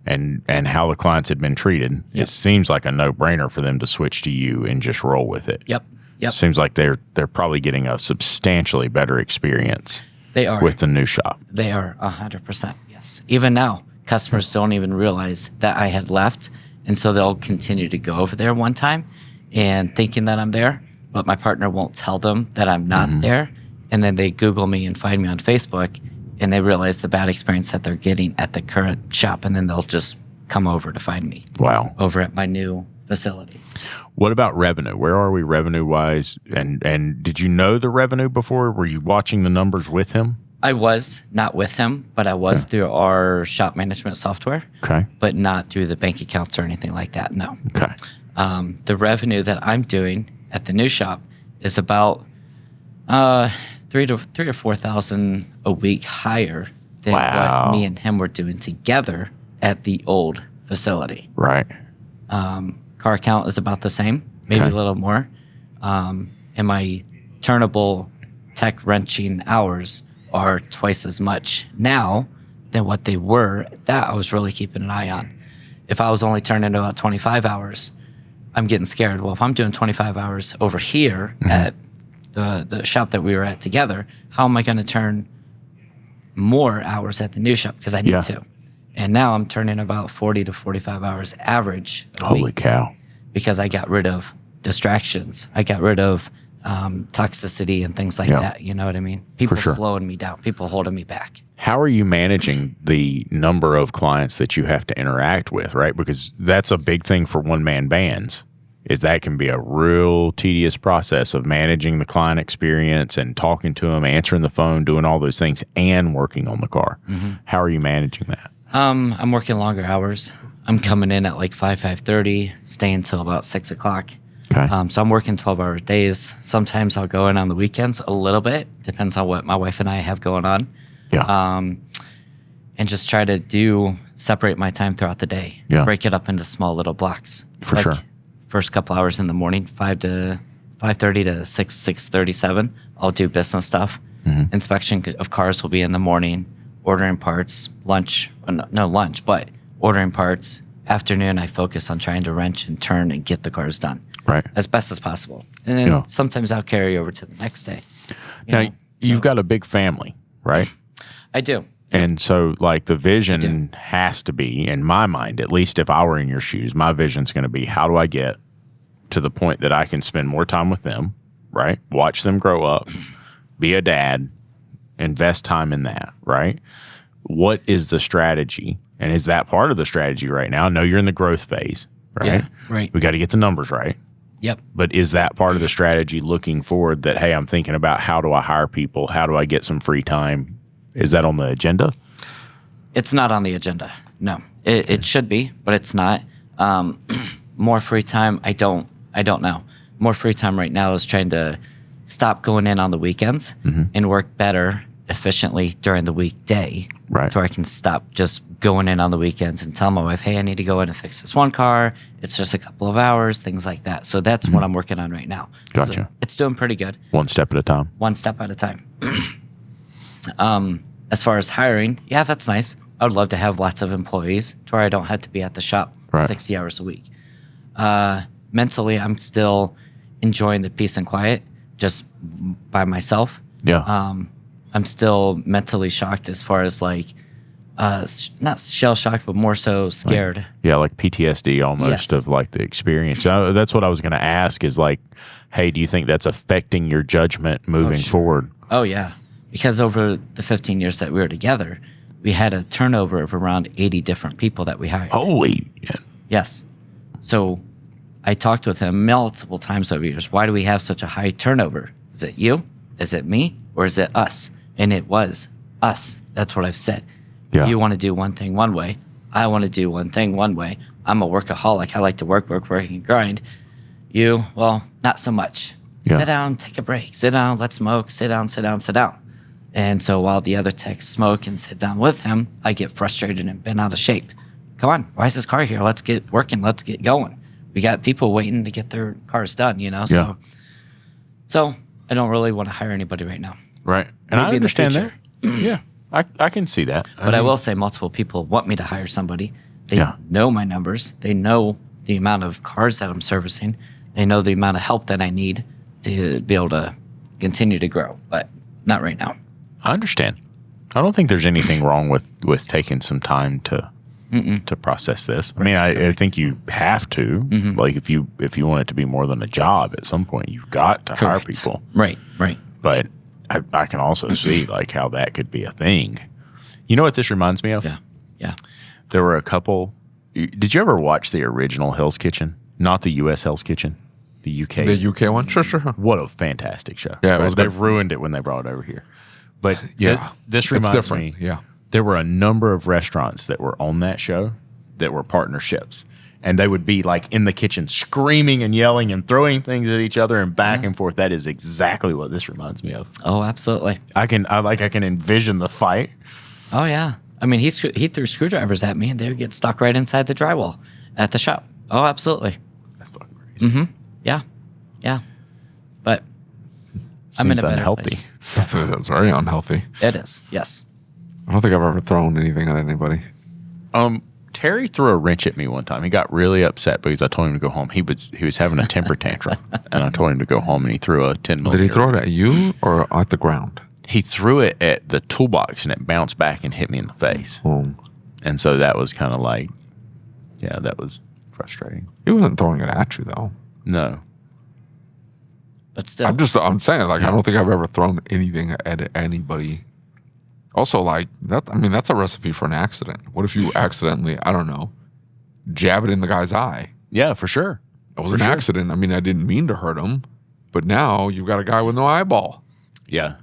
and how the clients had been treated, it seems like a no-brainer for them to switch to you and just roll with it. Yep. Seems like they're probably getting a substantially better experience. They are. With the new shop. They are 100%. Yes. Even now, customers don't even realize that I had left. And so they'll continue to go over there one time and thinking that I'm there, but my partner won't tell them that I'm not there. And then they Google me and find me on Facebook and they realize the bad experience that they're getting at the current shop. And then they'll just come over to find me. Wow. Over at my new facility. What about revenue? Where are we revenue wise? And did you know the revenue before? Were you watching the numbers with him? I was not with him, but I was through our shop management software. Okay. But not through the bank accounts or anything like that. No. Okay. The revenue that I'm doing at the new shop is about three or 4,000 a week higher than what me and him were doing together at the old facility. Right. Car count is about the same, maybe a little more. And my turnable tech wrenching hours are twice as much now than what they were. That I was really keeping an eye on. If I was only turning about 25 hours, I'm getting scared. Well, if I'm doing 25 hours over here at the shop that we were at together, how am I going to turn more hours at the new shop? Because I need to. And now I'm turning about 40 to 45 hours average a week. Holy cow. Because I got rid of distractions. I got rid of toxicity and things like that. You know what I mean? People slowing me down. People holding me back. How are you managing the number of clients that you have to interact with, right? Because that's a big thing for one-man bands, is that can be a real tedious process of managing the client experience and talking to them, answering the phone, doing all those things, and working on the car. How are you managing that? I'm working longer hours. I'm coming in at like 5:30, staying till about 6 o'clock. Okay. So I'm working 12-hour days. Sometimes I'll go in on the weekends a little bit. Depends on what my wife and I have going on. Yeah. And just try to separate my time throughout the day. Yeah. Break it up into small little blocks. For sure. First couple hours in the morning, 5:30 to 6:37, I'll do business stuff. Inspection of cars will be in the morning. Ordering parts, lunch, no lunch, but ordering parts. Afternoon, I focus on trying to wrench and turn and get the cars done. Right. As best as possible. And then sometimes I'll carry over to the next day. Now, you've got a big family, right? I do. And so, like, the vision has to be, in my mind, at least if I were in your shoes, my vision's going to be, how do I get to the point that I can spend more time with them, right? Watch them grow up, be a dad, invest time in that, right? What is the strategy? And is that part of the strategy right now? I know you're in the growth phase, right? Yeah, right. We got to get the numbers right. Yep. But is that part of the strategy looking forward that, hey, I'm thinking about how do I hire people? How do I get some free time? Is that on the agenda? It's not on the agenda. No, it should be, but it's not. More free time. I don't know. More free time right now is trying to stop going in on the weekends and work better efficiently during the weekday. Right. So I can stop just going in on the weekends and tell my wife, hey, I need to go in and fix this one car. It's just a couple of hours, things like that. So that's what I'm working on right now. Gotcha. So it's doing pretty good. One step at a time. One step at a time. As far as hiring, yeah, that's nice. I would love to have lots of employees to where I don't have to be at the shop 60 hours a week. Mentally, I'm still enjoying the peace and quiet just by myself. Yeah. I'm still mentally shocked as far as like, not shell shocked, but more so scared. Like PTSD almost of like the experience. That's what I was going to ask is like, hey, do you think that's affecting your judgment moving forward? Oh, yeah. Because over the 15 years that we were together, we had a turnover of around 80 different people that we hired. Holy. Yes. So I talked with him multiple times over years. Why do we have such a high turnover? Is it you? Is it me? Or is it us? And it was us. That's what I've said. Yeah. You want to do one thing one way. I want to do one thing one way. I'm a workaholic. I like to work, and grind. You, well, not so much. Yeah. Sit down, take a break. Sit down, let's smoke. Sit down, sit down, sit down. And so while the other techs smoke and sit down with him, I get frustrated and bent out of shape. Come on, why is this car here? Let's get working. Let's get going. We got people waiting to get their cars done, you know? So I don't really want to hire anybody right now. Right. And Maybe I understand in the that. Yeah. I can see that. But I will say multiple people want me to hire somebody. They know my numbers. They know the amount of cars that I'm servicing. They know the amount of help that I need to be able to continue to grow, but not right now. I understand. I don't think there's anything wrong with taking some time to process this. I mean, I think you have to. Like if you want it to be more than a job, at some point you've got to hire people. Right. But I can also see like how that could be a thing. You know what this reminds me of? Yeah. There were a couple. Did you ever watch the original Hell's Kitchen? Not the U.S. Hell's Kitchen. the UK. The UK one? Sure. What a fantastic show. Yeah, it was they good. ruined it when they brought it over here. But Yeah. this It's reminds different. me. Yeah. There were a number of restaurants that were on that show that were partnerships. And they would be like in the kitchen screaming and yelling and throwing things at each other and back and forth. That is exactly what this reminds me of. Oh, absolutely. I can envision the fight. Oh, yeah. I mean, he threw screwdrivers at me, and they would get stuck right inside the drywall at the shop. Oh, absolutely. That's fucking crazy. Mm-hmm. Yeah. But I'm in a better unhealthy. place. That's very unhealthy. It is. Yes. I don't think I've ever thrown anything at anybody. Terry threw a wrench at me one time. He got really upset because I told him to go home. He was having a temper tantrum, and I told him to go home, and he threw a 10 millimeter. Did he throw it at you or at the ground? He threw it at the toolbox, and it bounced back and hit me in the face. Oh. And so that was kind of like, yeah, that was frustrating. He wasn't throwing it at you, though. No. But still. I'm saying, like, I don't think I've ever thrown anything at anybody. Also, like, that's a recipe for an accident. What if you accidentally, I don't know, jab it in the guy's eye? Yeah, for sure. It was an accident. I mean, I didn't mean to hurt him, but now you've got a guy with no eyeball. Yeah.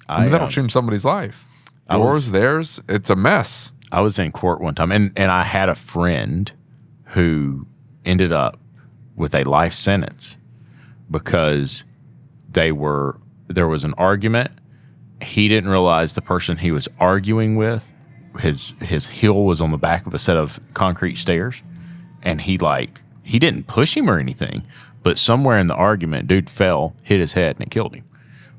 I mean, that'll change somebody's life. Theirs, it's a mess. I was in court one time, and I had a friend who ended up with a life sentence because there was an argument. He didn't realize the person he was arguing with, his heel was on the back of a set of concrete stairs, and he didn't push him or anything, but somewhere in the argument, dude fell, hit his head, and it killed him.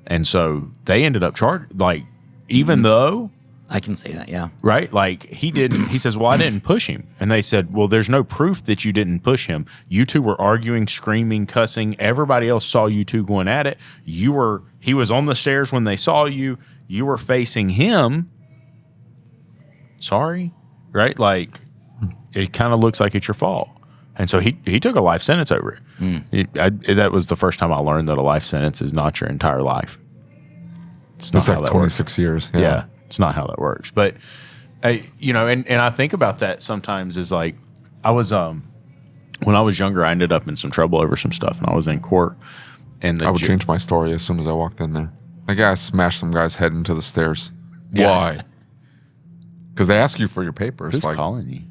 And so they ended up charged, like, even though, I can see that, yeah. right? Like, he says, well, I didn't push him. And they said, well, there's no proof that you didn't push him. You two were arguing, screaming, cussing. Everybody else saw you two going at it. He was on the stairs when they saw you. You were facing him. Sorry, right? Like, it kind of looks like it's your fault. And so he took a life sentence over it. That was the first time I learned that a life sentence is not your entire life. It's not like 26 years. Yeah, it's not how that works. But, and I think about that sometimes is like, I was, when I was younger, I ended up in some trouble over some stuff, and I was in court. And I would change my story as soon as I walked in there. Like, I smashed some guy's head into the stairs. Yeah. Why? Because they ask you for your papers. Who's like, calling you?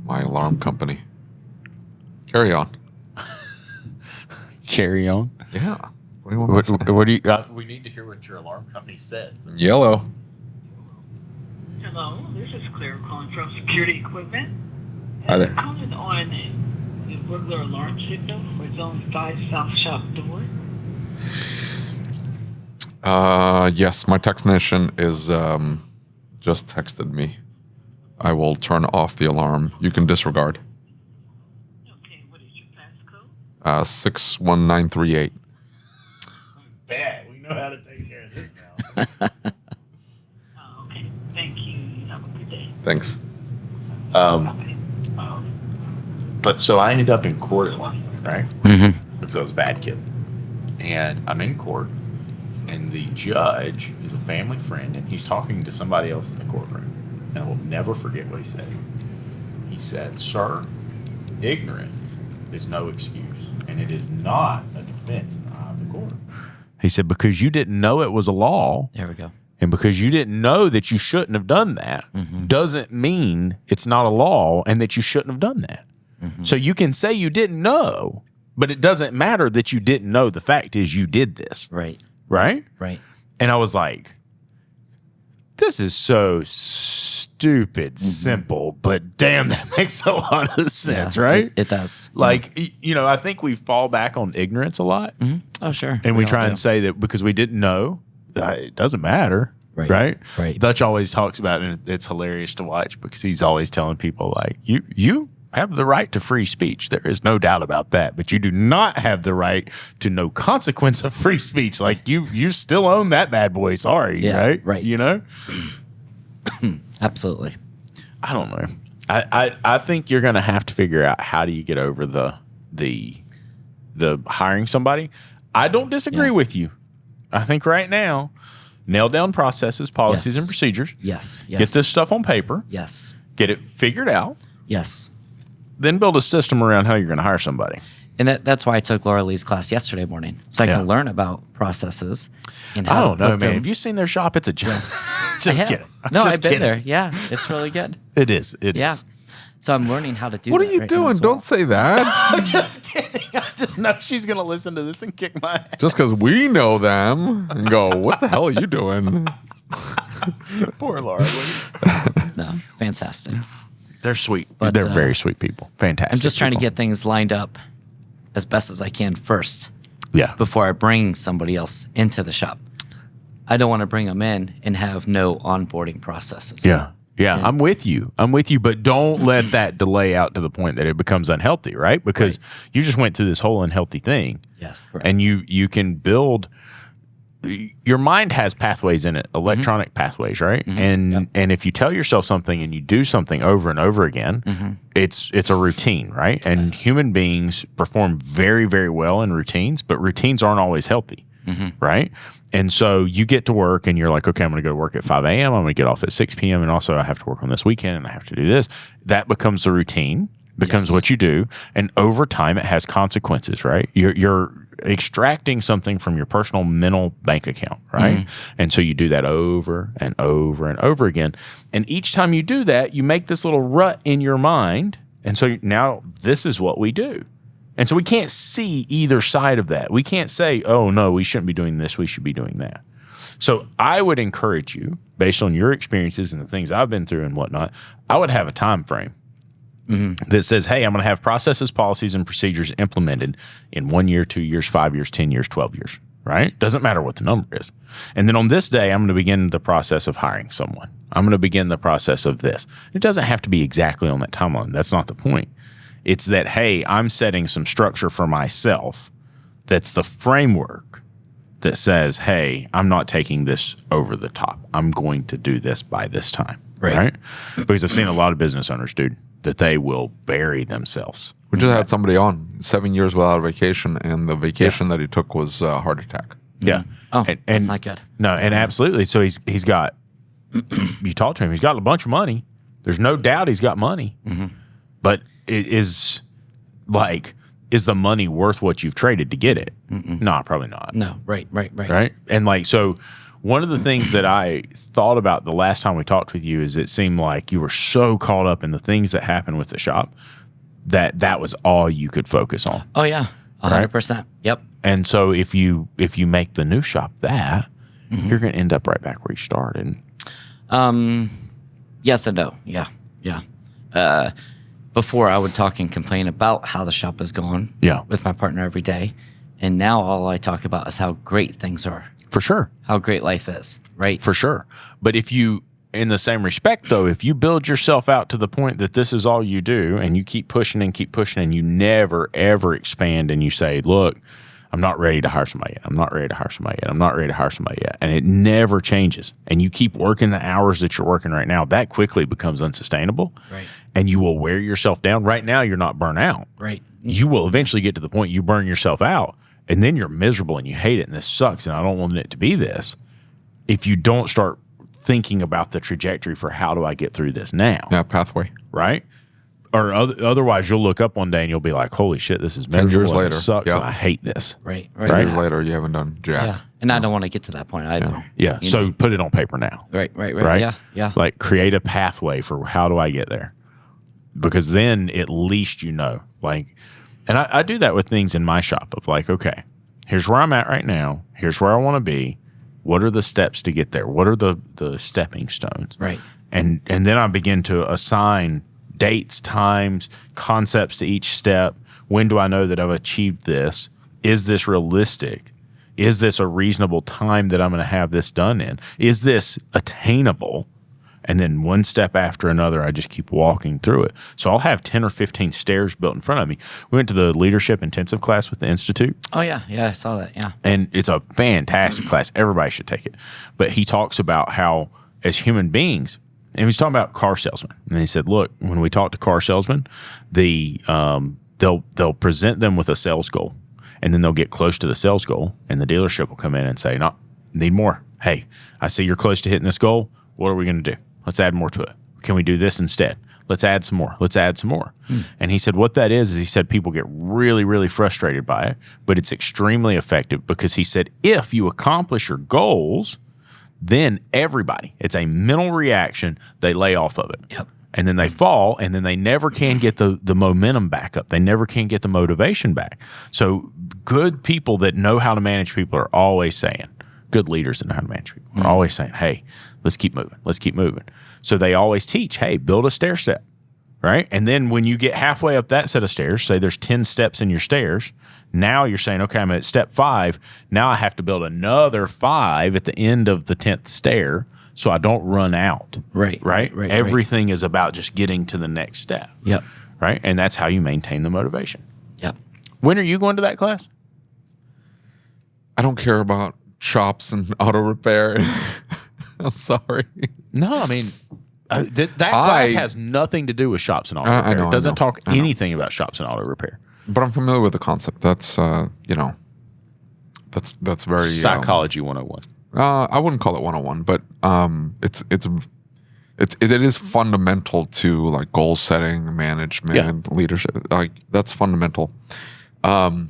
My alarm company. Carry on. Carry on. Yeah. What do you want me to say? What do you? We need to hear what your alarm company says. Yellow. Hello, this is Claire calling from Security Equipment. Hi there. I'm calling on the burglar alarm signal for Zone 5 South Shop door. Yes, my technician is just texted me. I will turn off the alarm. You can disregard. Okay, what is your passcode? 61938. Bad. We know how to take care of this now. Oh, okay. Thank you. You have a good day. Thanks. Bye-bye. But so I ended up in court at one point, right? Mm-hmm. Because I was a bad kid. And I'm in court, and the judge is a family friend, and he's talking to somebody else in the courtroom. And I will never forget what he said. He said, "Sir, ignorance is no excuse, and it is not a defense in the eye of the court." He said, because you didn't know it was a law, There we go. and because you didn't know that you shouldn't have done that, doesn't mean it's not a law and that you shouldn't have done that. So you can say you didn't know, but it doesn't matter that you didn't know. The fact is you did this. Right. Right? Right. And I was like, this is so stupid, simple, but damn, that makes a lot of sense, Yeah, right? It does. Like, I think we fall back on ignorance a lot. Oh, sure. And we all try do. and say that because we didn't know, it doesn't matter. Right. Right. Right. Dutch always talks about it, and it's hilarious to watch because he's always telling people, like, you have the right to free speech. There is no doubt about that. But you do not have the right to no consequence of free speech. Like, you still own that bad boy. Sorry. Yeah, Right. right. You know? Absolutely. I don't know. I think you're going to have to figure out how do you get over the hiring somebody. I don't disagree with you. I think right now, nail down processes, policies, Yes. and procedures. Yes. Yes. Get this stuff on paper. Yes. Get it figured out. Yes. then build a system around how you're going to hire somebody. And that's why I took Laura Lee's class yesterday morning, so I can learn about processes. And I how don't to know, put man. them. Have you seen their shop? It's a joke. I Just have. kidding. No, Just I've been kidding. there. Yeah, it's really good. It is. It Yeah. is. So I'm learning how to do What that are you right now doing? as well. Don't say that. I'm just kidding. I just know she's going to listen to this and kick my ass. Just because we know them and go, what the hell are you doing? Poor Laura. No, fantastic. They're sweet. But, They're very sweet people. Fantastic. I'm just trying to people. get things lined up as best as I can first Yeah. before I bring somebody else into the shop. I don't want to bring them in and have no onboarding processes. Yeah. Yeah, I'm with you. But don't let that delay out to the point that it becomes unhealthy, right? Because you just went through this whole unhealthy thing. Yes, correct. And you can build your mind has pathways in it, electronic pathways, right? And if you tell yourself something and you do something over and over again, it's a routine, right? And human beings perform very, very well in routines, but routines aren't always healthy. Right. And so you get to work and you're like, okay, I'm going to go to work at 5 a.m. I'm going to get off at 6 p.m. And also I have to work on this weekend and I have to do this. That becomes the routine, becomes what you do. And over time, it has consequences, right? You're extracting something from your personal mental bank account, right? And so you do that over and over and over again. And each time you do that, you make this little rut in your mind. And so now this is what we do. And so we can't see either side of that. We can't say, oh, no, we shouldn't be doing this. We should be doing that. So I would encourage you, based on your experiences and the things I've been through and whatnot, I would have a time frame that says, hey, I'm going to have processes, policies, and procedures implemented in 1 year, 2 years, 5 years, 10 years, 12 years, right? Doesn't matter what the number is. And then on this day, I'm going to begin the process of hiring someone. I'm going to begin the process of this. It doesn't have to be exactly on that timeline. That's not the point. It's that, hey, I'm setting some structure for myself that's the framework that says, hey, I'm not taking this over the top. I'm going to do this by this time. Right? Because I've seen a lot of business owners, dude, that they will bury themselves. We just had somebody on 7 years without a vacation, and the vacation that he took was a heart attack. Yeah. Oh, that's not good. No, and absolutely. So he's got, you talk to him, he's got a bunch of money. There's no doubt he's got money. But it is the money worth what you've traded to get it? No, probably not. No, right. Right? And so one of the things that I thought about the last time we talked with you is it seemed like you were so caught up in the things that happened with the shop that was all you could focus on. Oh, yeah. 100%. Yep. And so if you make the new shop that, you're going to end up right back where you started. Yes and no. Yeah. Before I would talk and complain about how the shop is going with my partner every day. And now all I talk about is how great things are. For sure. How great life is, right? For sure. But if you, in the same respect, though, if you build yourself out to the point that this is all you do and you keep pushing and you never, ever expand and you say, look, I'm not ready to hire somebody yet. I'm not ready to hire somebody yet. I'm not ready to hire somebody yet. And it never changes. And you keep working the hours that you're working right now, that quickly becomes unsustainable. Right. And you will wear yourself down. Right now, you're not burnt out. Right. You will eventually get to the point you burn yourself out. And then you're miserable and you hate it and this sucks and I don't want it to be this. If you don't start thinking about the trajectory for how do I get through this now. Yeah, pathway. Right? Or otherwise, you'll look up one day and you'll be like, holy shit, this is miserable. 10 years and later. It sucks Yeah. and I hate this. Right. 10 years later, you haven't done jack. Yeah. And I don't want to get to that point either. Yeah. You So know? put it on paper now. Right. Right? Yeah. Like create a pathway for how do I get there? Because then at least you know. Like, and I do that with things in my shop of like, okay, here's where I'm at right now. Here's where I want to be. What are the steps to get there? What are the stepping stones? Right. And then I begin to assign dates, times, concepts to each step. When do I know that I've achieved this? Is this realistic? Is this a reasonable time that I'm going to have this done in? Is this attainable? And then one step after another, I just keep walking through it. So I'll have 10 or 15 stairs built in front of me. We went to the leadership intensive class with the Institute. Oh, yeah. Yeah, I saw that. Yeah. And it's a fantastic class. Everybody should take it. But he talks about how, as human beings, and he's talking about car salesmen. And he said, look, when we talk to car salesmen, they'll present them with a sales goal. And then they'll get close to the sales goal. And the dealership will come in and say, no, need more. Hey, I see you're close to hitting this goal. What are we going to do? Let's add more to it. Can we do this instead? Let's add some more. Let's add some more. And he said what that is he said people get really, really frustrated by it, but it's extremely effective because he said if you accomplish your goals, then everybody, it's a mental reaction, they lay off of it. Yep. And then they fall, and then they never can get the momentum back up. They never can get the motivation back. So good people that know how to manage people are always saying, good leaders that know how to manage people are always saying, hey, let's keep moving. Let's keep moving. So they always teach, hey, build a stair step, right? And then when you get halfway up that set of stairs, say there's 10 steps in your stairs, now you're saying, okay, I'm at step 5. Now I have to build another 5 at the end of the 10th stair so I don't run out. Right. Everything is about just getting to the next step. Yep. Right? And that's how you maintain the motivation. Yep. When are you going to that class? I don't care about shops and auto repair. I'm sorry. No, I mean, that class has nothing to do with shops and auto repair. I know, it doesn't I know. talk anything about shops and auto repair. But I'm familiar with the concept. That's that's very Psychology 101. I wouldn't call it 101, but it is fundamental to like goal setting, management, leadership. Like that's fundamental. I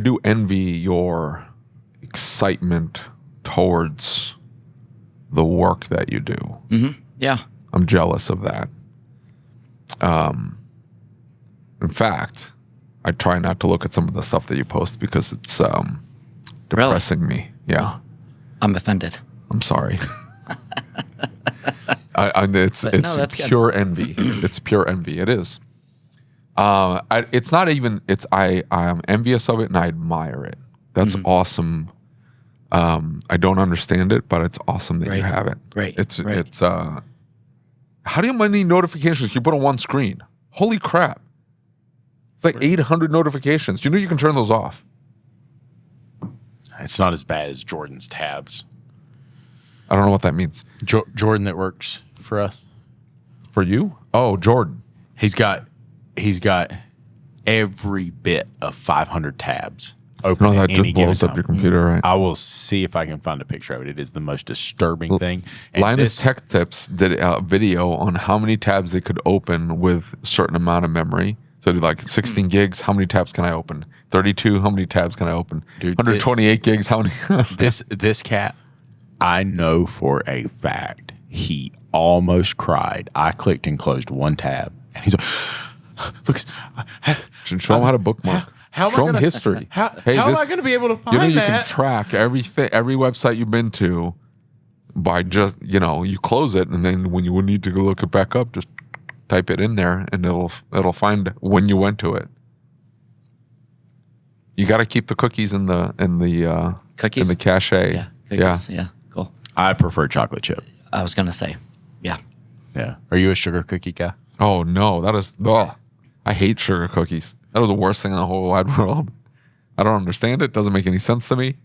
do envy your excitement towards the work that you do. Mm-hmm. Yeah. I'm jealous of that. In fact, I try not to look at some of the stuff that you post because it's depressing me. Yeah. I'm offended. I'm sorry. It's that's pure envy. It's pure envy. It is. It's not even. I'm envious of it and I admire it. That's awesome. I don't understand it, but it's awesome that you have it. Right. It's. How do you have many notifications you put on one screen? Holy crap! It's like 800 notifications. You know you can turn those off. It's not as bad as Jordan's tabs. I don't know what that means. Jordan that works for us. For you? Oh, Jordan. He's got every bit of 500 tabs open. No, that at any just blows given up your time. computer, right? I will see if I can find a picture of it. It is the most disturbing thing. And Linus Tech Tips did a video on how many tabs they could open with a certain amount of memory. So like 16 gigs, how many tabs can I open? 32, how many tabs can I open? Dude, 128 gigs, how many? this cat, I know for a fact, he almost cried. I clicked and closed one tab, and he's like, "Look, Show him how to bookmark. Show him history. How am I going to be able to find you that? can track every website you've been to by just you close it, and then when you need to go look it back up, just type it in there, and it'll find when you went to it. You got to keep the cookies in the Cookies? in the cache. Yeah. Cookies. Yeah. Cool. I prefer chocolate chip. I was gonna say, yeah. Yeah. Are you a sugar cookie guy? Oh no, that is. Ugh. I hate sugar cookies. That was the worst thing in the whole wide world. I don't understand it. Doesn't make any sense to me.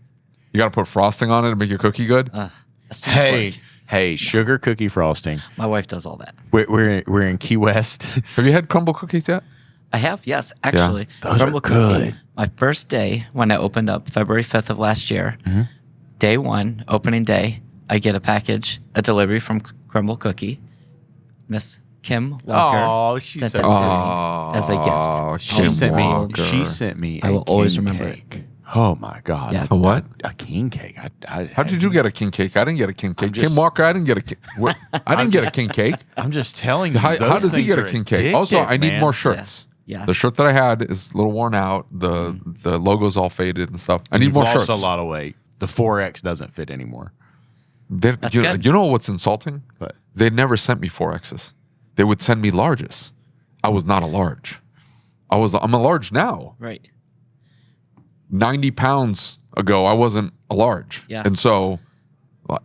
You got to put frosting on it to make your cookie good. That's too much work. Hey, sugar cookie frosting. My wife does all that. We're in Key West. Have you had crumble cookies yet? I have, yes, actually. Those Crumble are good. cookie. My first day when I opened up, February 5th of last year, day one, opening day, I get a delivery from Crumble Cookie. Miss Kim Walker Oh, she's sent so that to me as a gift. Oh, She sent me. Walker. She sent me. I will always remember cake. Oh my God! Yeah. A what? A king cake. How did you get a king cake? I didn't get a king cake. just- Kim Walker, I didn't get a king. I didn't get a king cake. I'm just telling you. How those does he things get a are king cake? Also, addictive, I need man. more shirts. Yeah. The shirt that I had is a little worn out. The logo's all faded and stuff. I need You've more lost shirts. a lot of weight. The 4X doesn't fit anymore. That's good. You know what's insulting? But They never sent me 4Xs. They would send me larges. I was not a large. I'm a large now. Right. 90 pounds ago, I wasn't a large. Yeah. And so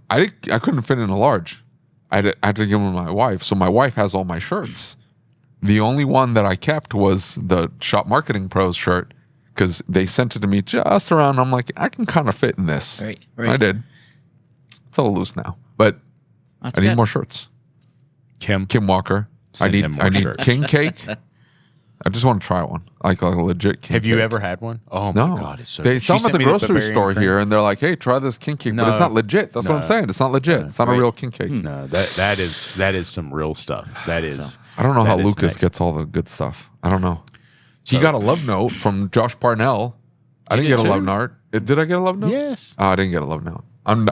I couldn't fit in a large. I had to give them to my wife. So my wife has all my shirts. The only one that I kept was the Shop Marketing Pros shirt because they sent it to me just around. I'm like, I can kind of fit in this. Right. I did. It's a little loose now, but That's I need good. more shirts. Kim, Kim Walker. Send him more I need shirts. king cake. I just want to try one, like a legit king Have you cake. ever had one? Oh No. my god, it's so They good. sell She them at sent the me grocery Bavarian store cream. here, and they're like, "Hey, try this king cake," but it's No. not legit. That's what I'm No. saying. It's not legit. It's not a Right. real king cake. No, that is some real stuff. That is. I don't know how that is Lucas next. gets all the good stuff. I don't know. He So- got a love note from Josh Parnell. I You didn't get did a love too? note. Did I get a love note? Yes. Oh, I didn't get a love note. I'm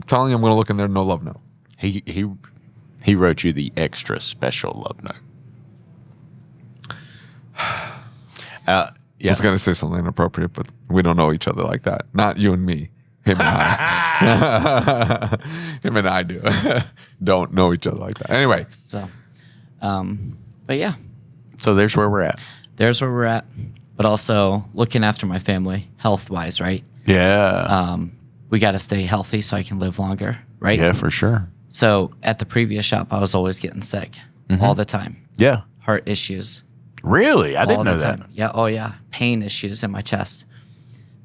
telling you, I'm going to look in there. No love note. He wrote you the extra special love note. I Yeah. was going to say something inappropriate, but we don't know each other like that. Not you and me. Him and I. Him and I do. Don't know each other like that. Anyway. So, but yeah, So there's where we're at. there's where we're at. But also looking after my family, health wise, right? Yeah. We got to stay healthy so I can live longer, right? Yeah, for sure. So at the previous shop, I was always getting sick all the time, Yeah. heart issues. Really? I all didn't know the that. time. Yeah. Oh, yeah. Pain issues in my chest.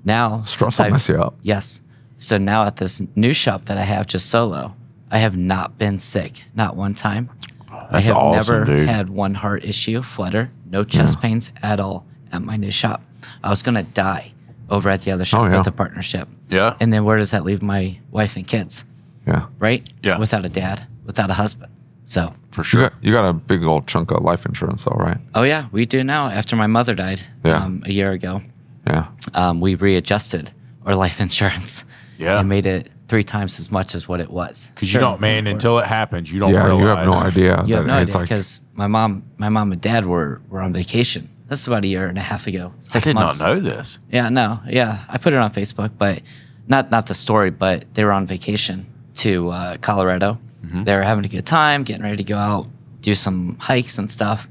Now, Stress since will I've- mess you up. Yes. So now at this new shop that I have just solo, I have not been sick, not one time. I That's have awesome, never dude. had one heart issue, flutter, no chest pains at all at my new shop. I was going to die over at the other shop Oh, yeah. with the partnership. Yeah. And then where does that leave my wife and kids, Yeah. right? Yeah. Without a dad, without a husband. So, For sure. You got a big old chunk of life insurance, though, right? oh yeah, we do now. After my mother died Yeah. a year ago, Yeah. we readjusted our life insurance Yeah. and made it 3 times as much as what it was. Because you don't, man, until it happens, you don't Yeah, realize. you have no idea. You have no it's idea like, because my mom and dad were on vacation. This is about a year and a half ago. I 6 did months. not know this. Yeah, no, yeah. I put it on Facebook, but not the story. But they were on vacation to Colorado. Mm-hmm. They were having a good time, getting ready to go out, do some hikes and stuff.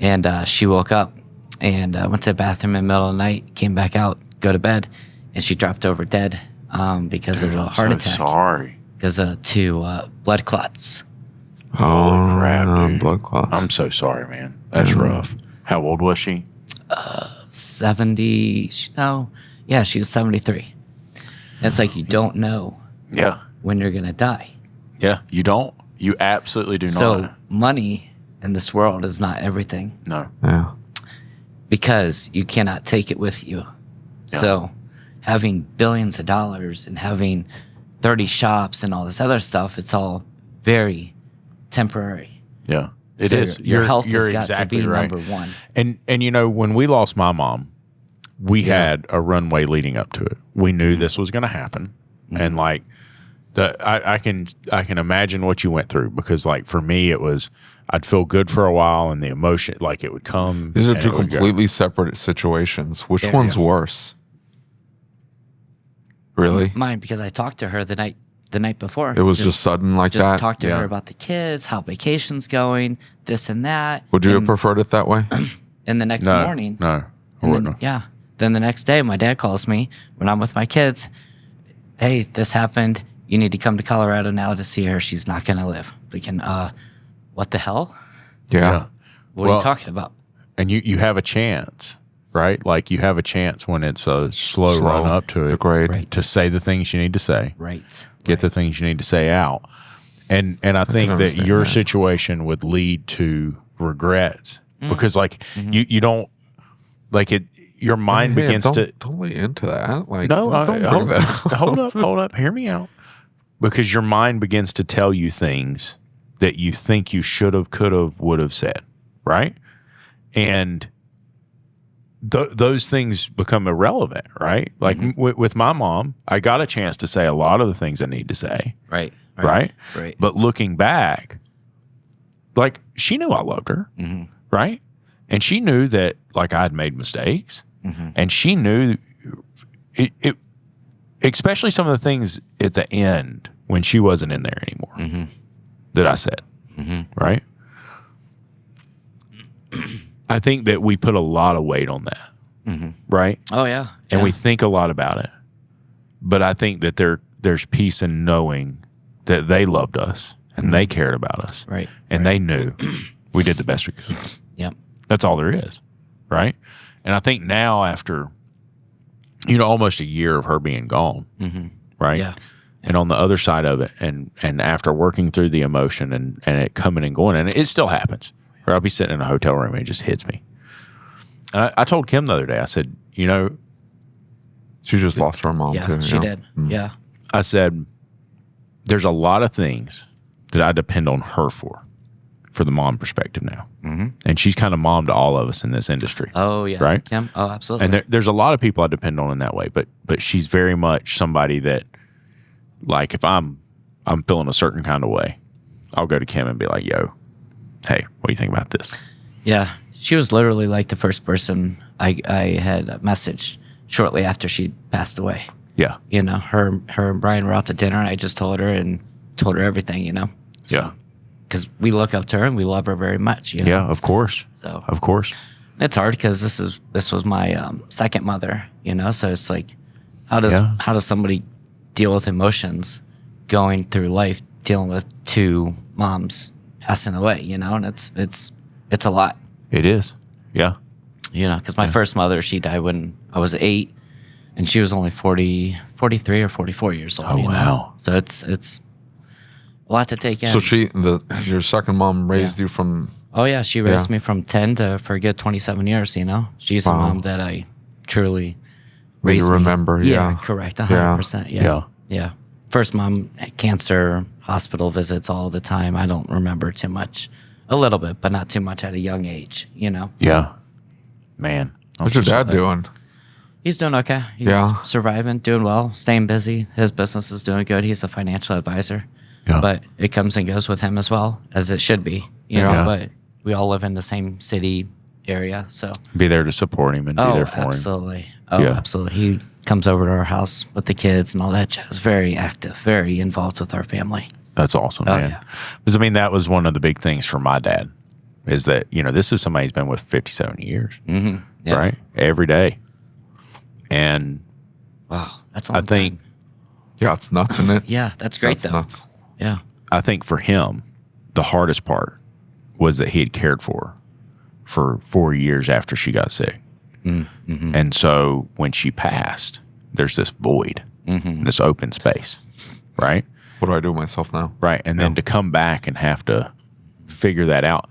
And she woke up and went to the bathroom in the middle of the night, came back out, go to bed, and she dropped over dead because of a I'm heart so attack. Sorry. Because of 2 blood clots. Holy crap, dude. blood clots. I'm so sorry, man. That's rough. How old was she? 70. No, yeah, she was 73. And it's like you don't know Yeah. when you're gonna die. Yeah. You don't. You absolutely do So not. money in this world is not everything No. Yeah. because you cannot take it with you. Yeah. So having billions of dollars and having 30 shops and all this other stuff, it's all very temporary. Yeah. It So is. Your health you're has got exactly to be right. number one. And you know, when we lost my mom, we had a runway leading up to it. We knew this was going to happen, and like I can imagine what you went through because like for me it was I'd feel good for a while and the emotion like it would come. These are and two it would go. completely separate situations. Which one's worse? Really? Mine, because I talked to her the night before. It was just sudden like Just that? talked to Yeah. her about the kids, how vacation's going, this and that. Would you have and, preferred it that way? and the next No, morning, no, I and wouldn't then, have. yeah. Then the next day, my dad calls me when I'm with my kids. Hey, this happened. You need to come to Colorado now to see her. She's not going to live. We can, what the hell? Yeah. What are Well, you talking about? And you have a chance, right? Like you have a chance when it's a slow run up to it, Agreed. Right. to say the things you need to say, Right. get the things you need to say out, and I think that understand your that. situation would lead to regrets because like you don't like it. Your mind Man, begins to don't lay into that. Like, no. don't bring Hold, that up. hold up. Hear me out, because your mind begins to tell you things that you think you should have, could have, would have said, right? And those things become irrelevant, right? Like with my mom, I got a chance to say a lot of the things I need to say, Right. right? Right. But looking back, like she knew I loved her, right? And she knew that like I'd made mistakes, and she knew it. Especially some of the things at the end when she wasn't in there anymore that I said, right? I think that we put a lot of weight on that, right? Oh, yeah. And yeah. we think a lot about it. But I think that there's peace in knowing that they loved us and they cared about us. Right. And they knew we did the best we could. Yep. That's all there is. Right. And I think now after, almost a year of her being gone, right? Yeah. And on the other side of it, and after working through the emotion and it coming and going, and it still happens, or I'll be sitting in a hotel room and it just hits me. And I told Kim the other day, I said, you know, She just lost her mom Yeah, too. she you know? did. Yeah. I said, there's a lot of things that I depend on her for the mom perspective now. Mm-hmm. And she's kind of mom to all of us in this industry. Oh, yeah. Right? Kim? Oh, absolutely. And there's a lot of people I depend on in that way, but she's very much somebody that, like, if I'm feeling a certain kind of way, I'll go to Kim and be like, yo, hey, what do you think about this? Yeah. She was literally like the first person I had messaged shortly after she passed away. Yeah. You know, her and Brian were out to dinner, and I just told her everything, you know? So, Yeah. Because we look up to her and we love her very much, you know? Yeah, of course. So Of course. it's hard because this was my second mother, you know? So it's like, how does somebody deal with emotions going through life, dealing with two moms passing away, you know? And it's a lot. It is. Yeah. You know, because my first mother, she died when I was 8, and she was only 43 or 44 years old. Oh, you know? wow. So it's a lot to take in. So your second mom raised you from. Oh, yeah. She raised me from 10 to for a good 27 years, you know? She's a mom that I truly raised You remember, me. yeah. Correct. 100%. Yeah. Yeah. First mom, cancer, hospital visits all the time. I don't remember too much. A little bit, but not too much at a young age, you know? Yeah. Man. What's your dad doing? He's doing okay. He's surviving, doing well, staying busy. His business is doing good. He's a financial advisor. Yeah. But it comes and goes with him as well, as it should be. You know, but we all live in the same city area. So Be there to support him and be there for him. absolutely. Oh, Yeah. absolutely. He comes over to our house with the kids and all that jazz. Very active, very involved with our family. That's awesome, man. yeah. Because, I mean, that was one of the big things for my dad is that, you know, this is somebody who's been with 57 years, Mm-hmm. Yeah. right? Every day. And Wow. That's a I long think, time. Yeah, it's nuts, isn't it? Yeah, that's great That's though. nuts. Yeah. I think for him, the hardest part was that he had cared for her for 4 years after she got sick. Mm-hmm. And so when she passed, there's this void, this open space, right? What do I do with myself now? Right. And then to come back and have to figure that out.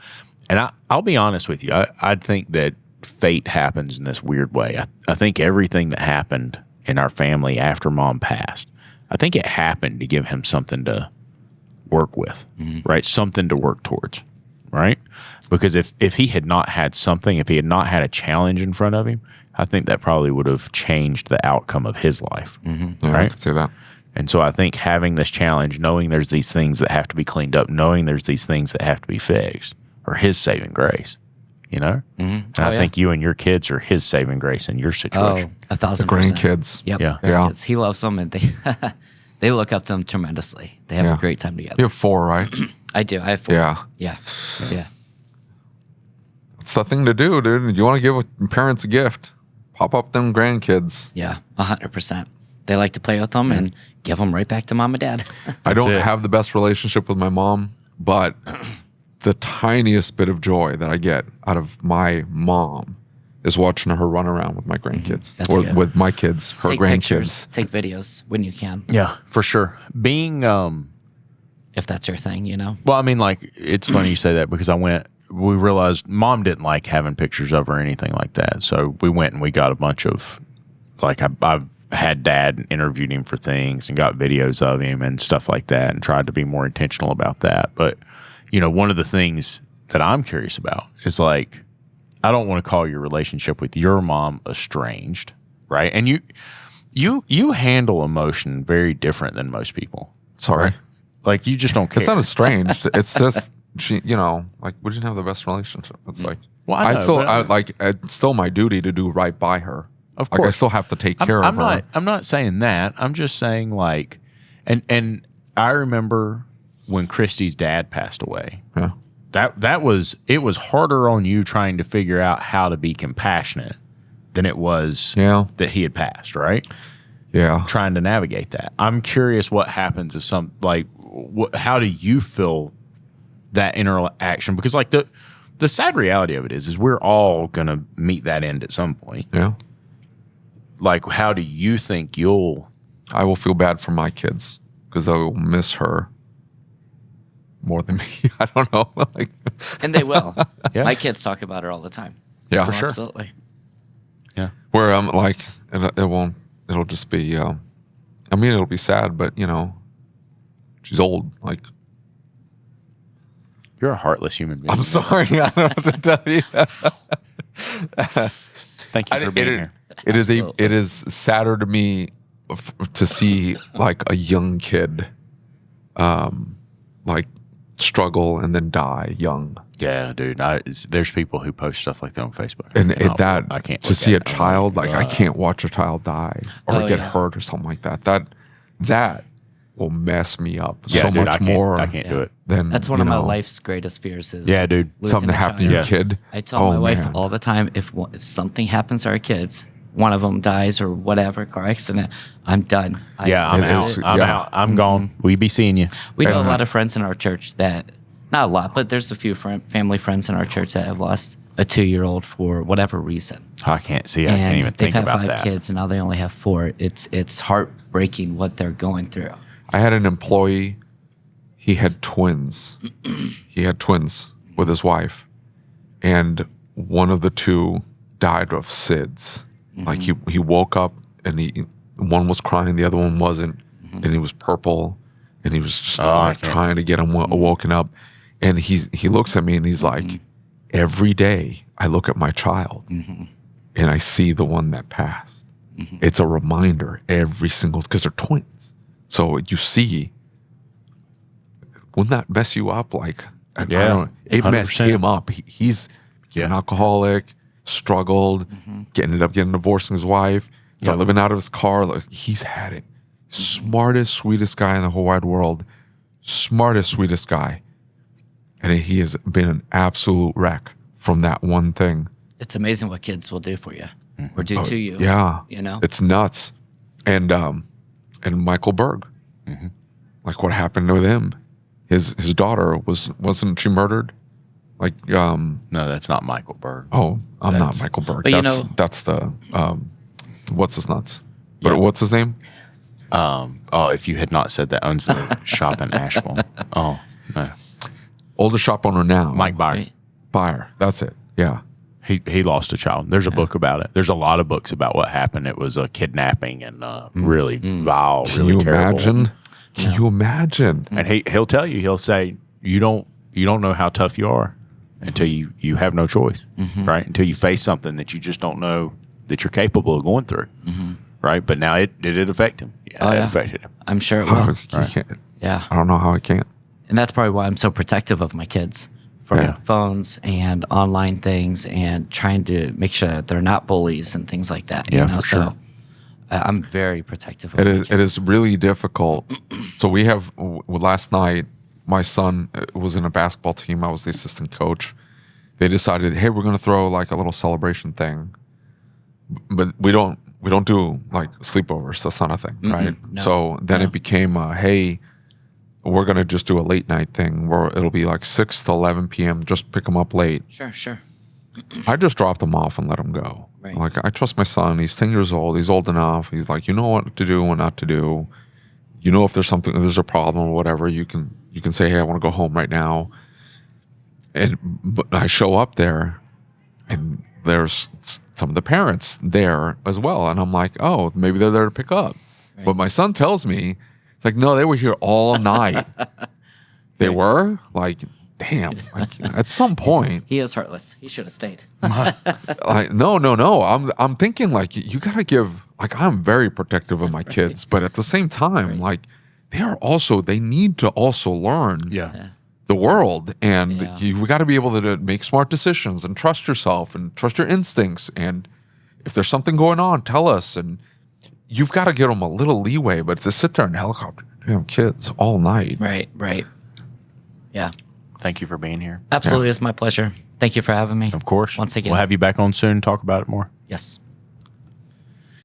And I'll be honest with you. I think that fate happens in this weird way. I think everything that happened in our family after mom passed, I think it happened to give him something to work with, right? Something to work towards, right? Because if he had not had something, if he had not had a challenge in front of him, I think that probably would have changed the outcome of his life. Yeah, I Right? could say that. And so I think having this challenge, knowing there's these things that have to be cleaned up, knowing there's these things that have to be fixed, are his saving grace, you know? And I think you and your kids are his saving grace in your situation. Oh, 1,000%. Grandkids. Yep. Yeah. Grandkids. He loves them, and they they look up to him tremendously. They have a great time together. You have 4, right? I do. I have 4. Yeah. Yeah. Yeah. It's the thing to do, dude. You want to give parents a gift, pop up them grandkids. Yeah. 100%. They like to play with them and give them right back to mom and dad. I don't it. have the best relationship with my mom, but the tiniest bit of joy that I get out of my mom is watching her run around with my grandkids That's or good. with my kids, her Take grandkids. pictures, take videos when you can, Yeah, for sure. Being, if that's your thing, you know? well, I mean, like, it's funny you say that because we realized mom didn't like having pictures of her or anything like that. So we went and we got a bunch of, like, I've had dad and interviewed him for things and got videos of him and stuff like that and tried to be more intentional about that. But, you know, one of the things that I'm curious about is, like, I don't want to call your relationship with your mom estranged, right? And you handle emotion very different than most people. Sorry. Right? Like, you just don't care. It's not estranged. It's just she, you know, like we didn't have the best relationship. It's like Well, I know, it's still my duty to do right by her. Of Like I course. still have to take care of her. I'm not saying that. I'm just saying, like, and I remember when Christy's dad passed away. Yeah. It was harder on you trying to figure out how to be compassionate than it was Yeah. that he had passed, right? Yeah. Trying to navigate that. I'm curious what happens if how do you feel that interaction? Because, like, the sad reality of it is we're all going to meet that end at some point. Yeah. Like, how do you think you'll... I will feel bad for my kids because they will miss her more than me. I don't know. Like, And they will. Yeah. My kids talk about her all the time. yeah. For sure. Absolutely. where I'm like, it won't. It'll just be. I mean, it'll be sad, but she's old. Like, You're a heartless human being. I'm sorry, I don't know what to tell you. Thank you for being here. It is sadder to me to see like a young kid, like struggle and then die young. Yeah, dude. There's people who post stuff like that on Facebook, And that I can't to see a child like I can't watch a child die or get hurt or something like that. That will mess me up so dude, much more. I can't do it. That's one of my life's greatest fears. Is dude. Something to happen to your kid. I tell my wife all the time, if something happens to our kids, one of them dies or whatever, car accident, I'm done. I'm out. I'm out. I'm gone. We be seeing you. We know a lot of friends in our church that, not a lot, but there's a few family friends in our church that have lost a 2-year-old for whatever reason. I can't see. I can't even think about that. They've had 5 kids and now they only have 4. It's heartbreaking what they're going through. I had an employee. He had twins. He had twins with his wife, and one of the 2 died of SIDS. Like he woke up and one was crying, the other one wasn't, and he was purple, and he was just trying to get him woken up. And he looks at me and he's like, every day I look at my child and I see the one that passed. It's a reminder every single, because they're twins. So you see, wouldn't that mess you up? Like, it messed him up. He's an alcoholic, struggled, ended up getting divorced from his wife, started living out of his car. Like, he's had it. Smartest, sweetest guy in the whole wide world. Smartest, sweetest guy. And he has been an absolute wreck from that one thing. It's amazing what kids will do for you or do to you. Yeah. You know? It's nuts. And Michael Berg. Like, what happened with him? His daughter wasn't she murdered? Like, no, that's not Michael Berg. Oh, I'm not Michael Berg. But that's the what's his nuts? But what's his name? If you had not said that, owns the shop in Asheville. Oh, no. Oldest shop owner now. Mike Byer. Byer. That's it. Yeah. He lost a child. There's a book about it. There's a lot of books about what happened. It was a kidnapping and really vile, really terrible. Can you imagine? And he'll tell you, he'll say, you don't know how tough you are until you have no choice, right? Until you face something that you just don't know that you're capable of going through, right? But now did it affect him? Yeah, it affected him. I'm sure it will. I don't know how I can't. And that's probably why I'm so protective of my kids for phones and online things and trying to make sure that they're not bullies and things like that. Yeah, for sure. So I'm very protective of It is really difficult. So we have, last night, my son was in a basketball team. I was the assistant coach. They decided, hey, we're going to throw like a little celebration thing. But we don't do like sleepovers. That's not a thing, right? No. So then it became, hey, we're going to just do a late night thing where it'll be like 6 to 11 p.m. Just pick them up late. Sure. I just dropped him off and let him go. Right. Like, I trust my son. He's 10 years old. He's old enough. He's like, you know what to do and what not to do. You know, if there's a problem or whatever, you can say, hey, I want to go home right now. But I show up there and there's some of the parents there as well. And I'm like, oh, maybe they're there to pick up. Right. But my son tells me, it's like, no, they were here all night. They were? Like, damn. Like, at some point. He is heartless. He should have stayed. Like, no. I'm thinking, like, you got to give, like, I'm very protective of my kids. But at the same time, like, they need to also learn the world. And we got to be able to make smart decisions and trust yourself and trust your instincts. And if there's something going on, tell us. And you've got to give them a little leeway, but to sit there in a helicopter, kids all night. Right. Yeah. Thank you for being here. Absolutely. It's my pleasure. Thank you for having me. Of course. Once again. We'll have you back on soon, talk about it more. Yes.